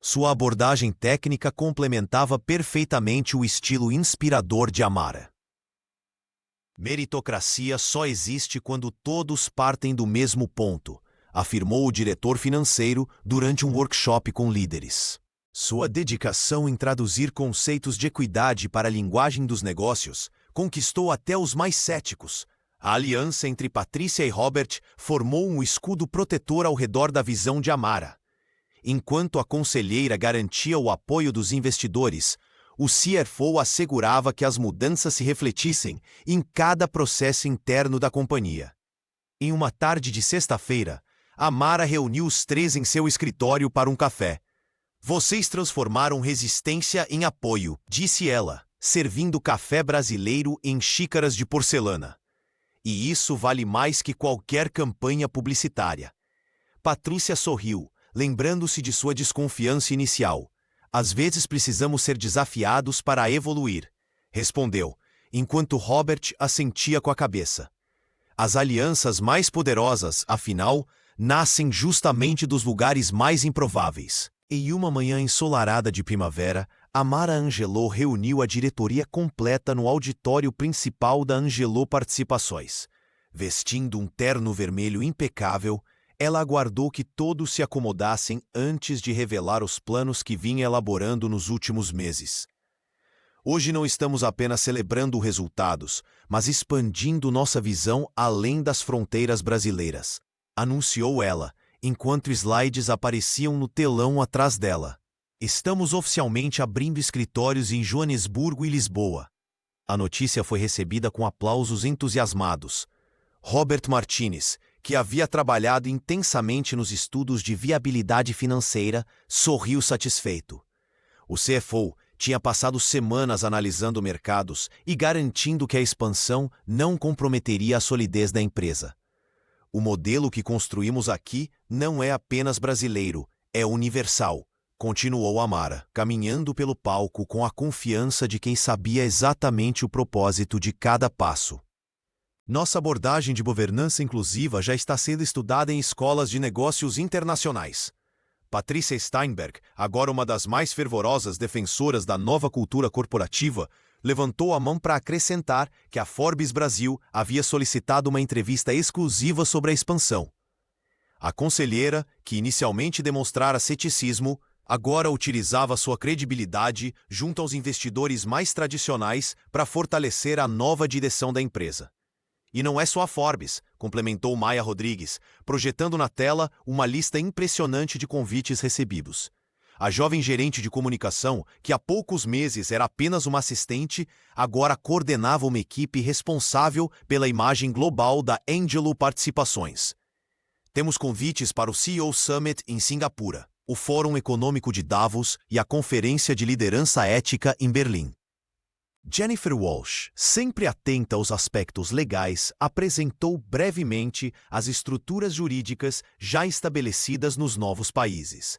Sua abordagem técnica complementava perfeitamente o estilo inspirador de Amara. Meritocracia só existe quando todos partem do mesmo ponto, afirmou o diretor financeiro durante um workshop com líderes. Sua dedicação em traduzir conceitos de equidade para a linguagem dos negócios conquistou até os mais céticos. A aliança entre Patrícia e Robert formou um escudo protetor ao redor da visão de Amara. Enquanto a conselheira garantia o apoio dos investidores, o CFO assegurava que as mudanças se refletissem em cada processo interno da companhia. Em uma tarde de sexta-feira, Amara reuniu os 3 em seu escritório para um café. Vocês transformaram resistência em apoio, disse ela, servindo café brasileiro em xícaras de porcelana. E isso vale mais que qualquer campanha publicitária. Patrícia sorriu, lembrando-se de sua desconfiança inicial. Às vezes precisamos ser desafiados para evoluir, respondeu, enquanto Robert assentia com a cabeça. As alianças mais poderosas, afinal, nascem justamente dos lugares mais improváveis. Em uma manhã ensolarada de primavera, Amara Angelou reuniu a diretoria completa no auditório principal da Angelou Participações. Vestindo um terno vermelho impecável, ela aguardou que todos se acomodassem antes de revelar os planos que vinha elaborando nos últimos meses. Hoje não estamos apenas celebrando resultados, mas expandindo nossa visão além das fronteiras brasileiras, anunciou ela, enquanto slides apareciam no telão atrás dela. Estamos oficialmente abrindo escritórios em Joanesburgo e Lisboa. A notícia foi recebida com aplausos entusiasmados. Robert Martinez, que havia trabalhado intensamente nos estudos de viabilidade financeira, sorriu satisfeito. O CFO tinha passado semanas analisando mercados e garantindo que a expansão não comprometeria a solidez da empresa. O modelo que construímos aqui não é apenas brasileiro, é universal, continuou Amara, caminhando pelo palco com a confiança de quem sabia exatamente o propósito de cada passo. Nossa abordagem de governança inclusiva já está sendo estudada em escolas de negócios internacionais. Patrícia Steinberg, agora uma das mais fervorosas defensoras da nova cultura corporativa, levantou a mão para acrescentar que a Forbes Brasil havia solicitado uma entrevista exclusiva sobre a expansão. A conselheira, que inicialmente demonstrara ceticismo, agora utilizava sua credibilidade junto aos investidores mais tradicionais para fortalecer a nova direção da empresa. E não é só a Forbes, complementou Maia Rodrigues, projetando na tela uma lista impressionante de convites recebidos. A jovem gerente de comunicação, que há poucos meses era apenas uma assistente, agora coordenava uma equipe responsável pela imagem global da Angelo Participações. Temos convites para o CEO Summit em Singapura, o Fórum Econômico de Davos e a Conferência de Liderança Ética em Berlim. Jennifer Walsh, sempre atenta aos aspectos legais, apresentou brevemente as estruturas jurídicas já estabelecidas nos novos países.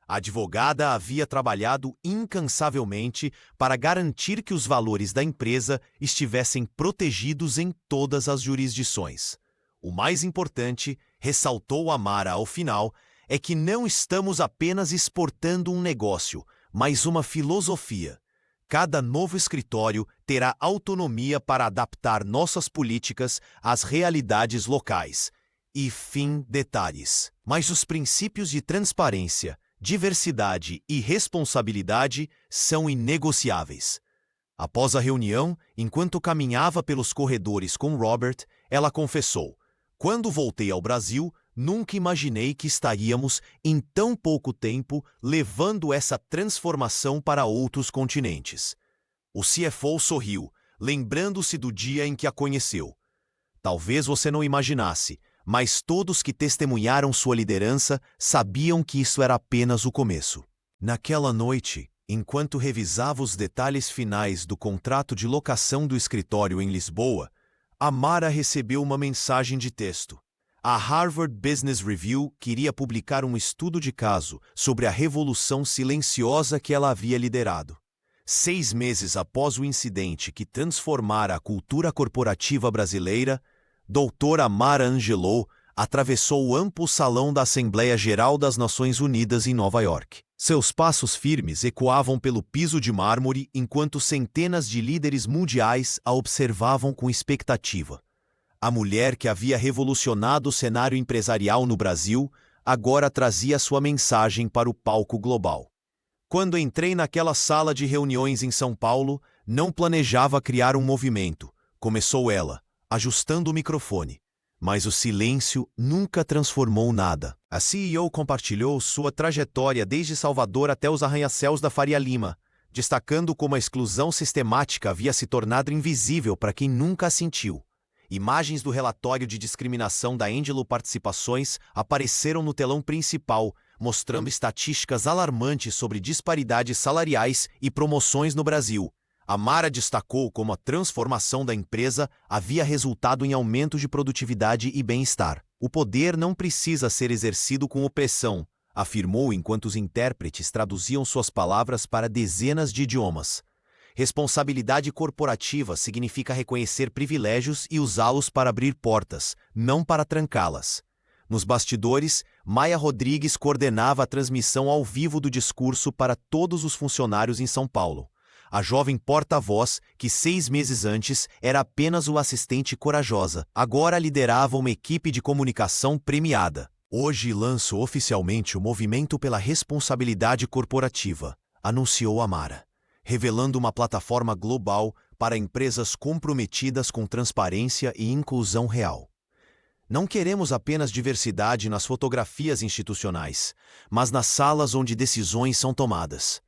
A advogada havia trabalhado incansavelmente para garantir que os valores da empresa estivessem protegidos em todas as jurisdições. O mais importante, ressaltou Amara ao final, é que não estamos apenas exportando um negócio, mas uma filosofia. Cada novo escritório terá autonomia para adaptar nossas políticas às realidades locais. E fim detalhes. Mas os princípios de transparência, diversidade e responsabilidade são inegociáveis. Após a reunião, enquanto caminhava pelos corredores com Robert, ela confessou: "Quando voltei ao Brasil, nunca imaginei que estaríamos, em tão pouco tempo, levando essa transformação para outros continentes." O CFO sorriu, lembrando-se do dia em que a conheceu. "Talvez você não imaginasse, mas todos que testemunharam sua liderança sabiam que isso era apenas o começo." Naquela noite, enquanto revisava os detalhes finais do contrato de locação do escritório em Lisboa, Amara recebeu uma mensagem de texto. A Harvard Business Review queria publicar um estudo de caso sobre a revolução silenciosa que ela havia liderado. 6 meses após o incidente que transformara a cultura corporativa brasileira, Doutora Amara Angelou atravessou o amplo salão da Assembleia Geral das Nações Unidas em Nova York. Seus passos firmes ecoavam pelo piso de mármore enquanto centenas de líderes mundiais a observavam com expectativa. A mulher que havia revolucionado o cenário empresarial no Brasil agora trazia sua mensagem para o palco global. "Quando entrei naquela sala de reuniões em São Paulo, não planejava criar um movimento", começou ela, ajustando o microfone. Mas o silêncio nunca transformou nada. A CEO compartilhou sua trajetória desde Salvador até os arranha-céus da Faria Lima, destacando como a exclusão sistemática havia se tornado invisível para quem nunca a sentiu. Imagens do relatório de discriminação da Angelo Participações apareceram no telão principal, mostrando estatísticas alarmantes sobre disparidades salariais e promoções no Brasil. Amara destacou como a transformação da empresa havia resultado em aumento de produtividade e bem-estar. "O poder não precisa ser exercido com opressão", afirmou enquanto os intérpretes traduziam suas palavras para dezenas de idiomas. "Responsabilidade corporativa significa reconhecer privilégios e usá-los para abrir portas, não para trancá-las." Nos bastidores, Maia Rodrigues coordenava a transmissão ao vivo do discurso para todos os funcionários em São Paulo. A jovem porta-voz, que 6 meses antes era apenas uma assistente corajosa, agora liderava uma equipe de comunicação premiada. "Hoje lanço oficialmente o Movimento pela Responsabilidade Corporativa", anunciou Amara, revelando uma plataforma global para empresas comprometidas com transparência e inclusão real. "Não queremos apenas diversidade nas fotografias institucionais, mas nas salas onde decisões são tomadas."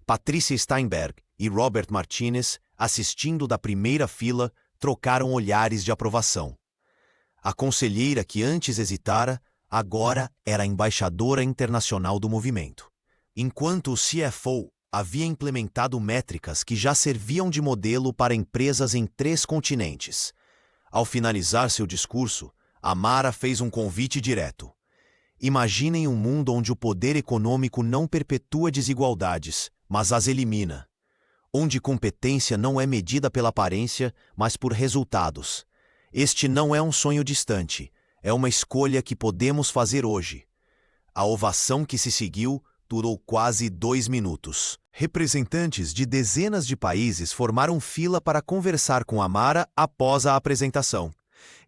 Patrícia Steinberg e Robert Martinez, assistindo da primeira fila, trocaram olhares de aprovação. A conselheira que antes hesitara, agora era a embaixadora internacional do movimento. Enquanto o CFO havia implementado métricas que já serviam de modelo para empresas em 3 continentes. Ao finalizar seu discurso, Amara fez um convite direto. "Imaginem um mundo onde o poder econômico não perpetua desigualdades, mas as elimina. Onde competência não é medida pela aparência, mas por resultados. Este não é um sonho distante, é uma escolha que podemos fazer hoje." A ovação que se seguiu durou quase 2 minutos. Representantes de dezenas de países formaram fila para conversar com Amara após a apresentação.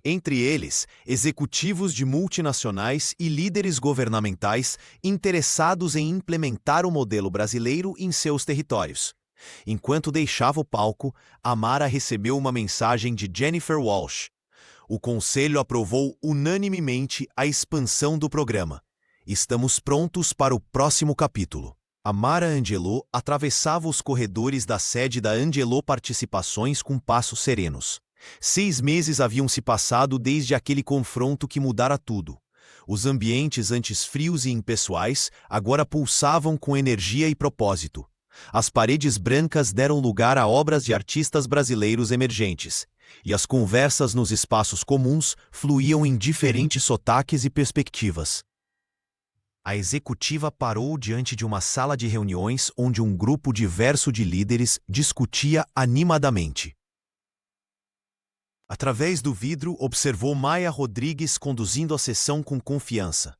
Entre eles, executivos de multinacionais e líderes governamentais interessados em implementar o modelo brasileiro em seus territórios. Enquanto deixava o palco, Amara recebeu uma mensagem de Jennifer Walsh. "O Conselho aprovou unanimemente a expansão do programa. Estamos prontos para o próximo capítulo." Amara Angelou atravessava os corredores da sede da Angelou Participações com passos serenos. 6 meses haviam se passado desde aquele confronto que mudara tudo. Os ambientes antes frios e impessoais agora pulsavam com energia e propósito. As paredes brancas deram lugar a obras de artistas brasileiros emergentes, e as conversas nos espaços comuns fluíam em diferentes sotaques e perspectivas. A executiva parou diante de uma sala de reuniões onde um grupo diverso de líderes discutia animadamente. Através do vidro, observou Maia Rodrigues conduzindo a sessão com confiança.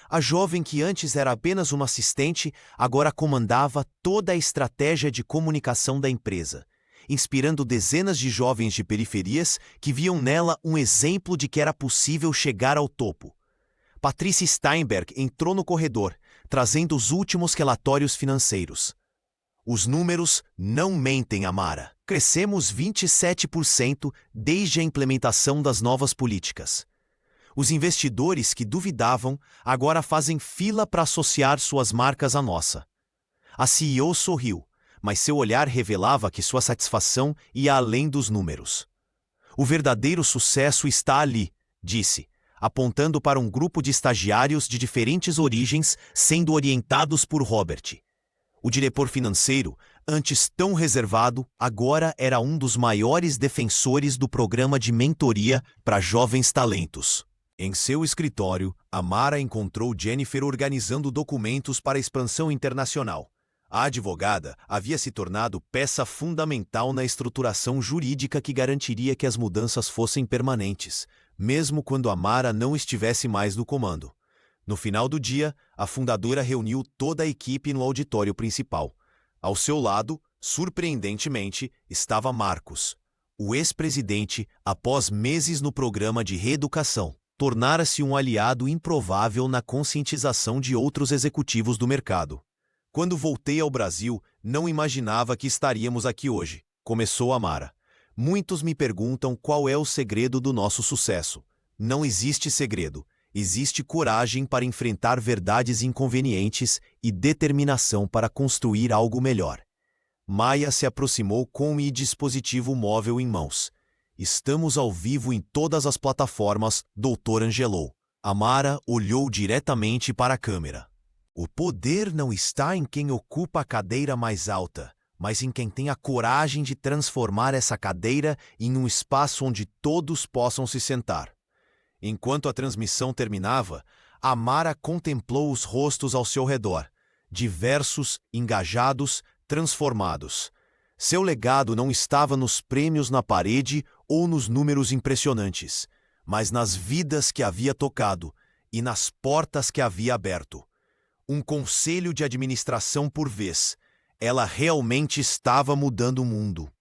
A jovem que antes era apenas uma assistente, agora comandava toda a estratégia de comunicação da empresa, inspirando dezenas de jovens de periferias que viam nela um exemplo de que era possível chegar ao topo. Patrícia Steinberg entrou no corredor, trazendo os últimos relatórios financeiros. Os números não mentem, Amara. Crescemos 27% desde a implementação das novas políticas. Os investidores que duvidavam agora fazem fila para associar suas marcas à nossa. A CEO sorriu, mas seu olhar revelava que sua satisfação ia além dos números. O verdadeiro sucesso está ali, disse, apontando para um grupo de estagiários de diferentes origens sendo orientados por Robert. O diretor financeiro, antes tão reservado, agora era um dos maiores defensores do programa de mentoria para jovens talentos. Em seu escritório, Amara encontrou Jennifer organizando documentos para a expansão internacional. A advogada havia se tornado peça fundamental na estruturação jurídica que garantiria que as mudanças fossem permanentes, mesmo quando Amara não estivesse mais no comando. No final do dia, a fundadora reuniu toda a equipe no auditório principal. Ao seu lado, surpreendentemente, estava Marcos, o ex-presidente, após meses no programa de reeducação. Tornara-se um aliado improvável na conscientização de outros executivos do mercado. Quando voltei ao Brasil, não imaginava que estaríamos aqui hoje, começou Amara. Muitos me perguntam qual é o segredo do nosso sucesso. Não existe segredo. Existe coragem para enfrentar verdades inconvenientes e determinação para construir algo melhor. Maia se aproximou com o dispositivo móvel em mãos. Estamos ao vivo em todas as plataformas, Dr. Angelou. Amara olhou diretamente para a câmera. O poder não está em quem ocupa a cadeira mais alta, mas em quem tem a coragem de transformar essa cadeira em um espaço onde todos possam se sentar. Enquanto a transmissão terminava, Amara contemplou os rostos ao seu redor, diversos, engajados, transformados. Seu legado não estava nos prêmios na parede ou nos números impressionantes, mas nas vidas que havia tocado e nas portas que havia aberto. Um conselho de administração por vez. Ela realmente estava mudando o mundo.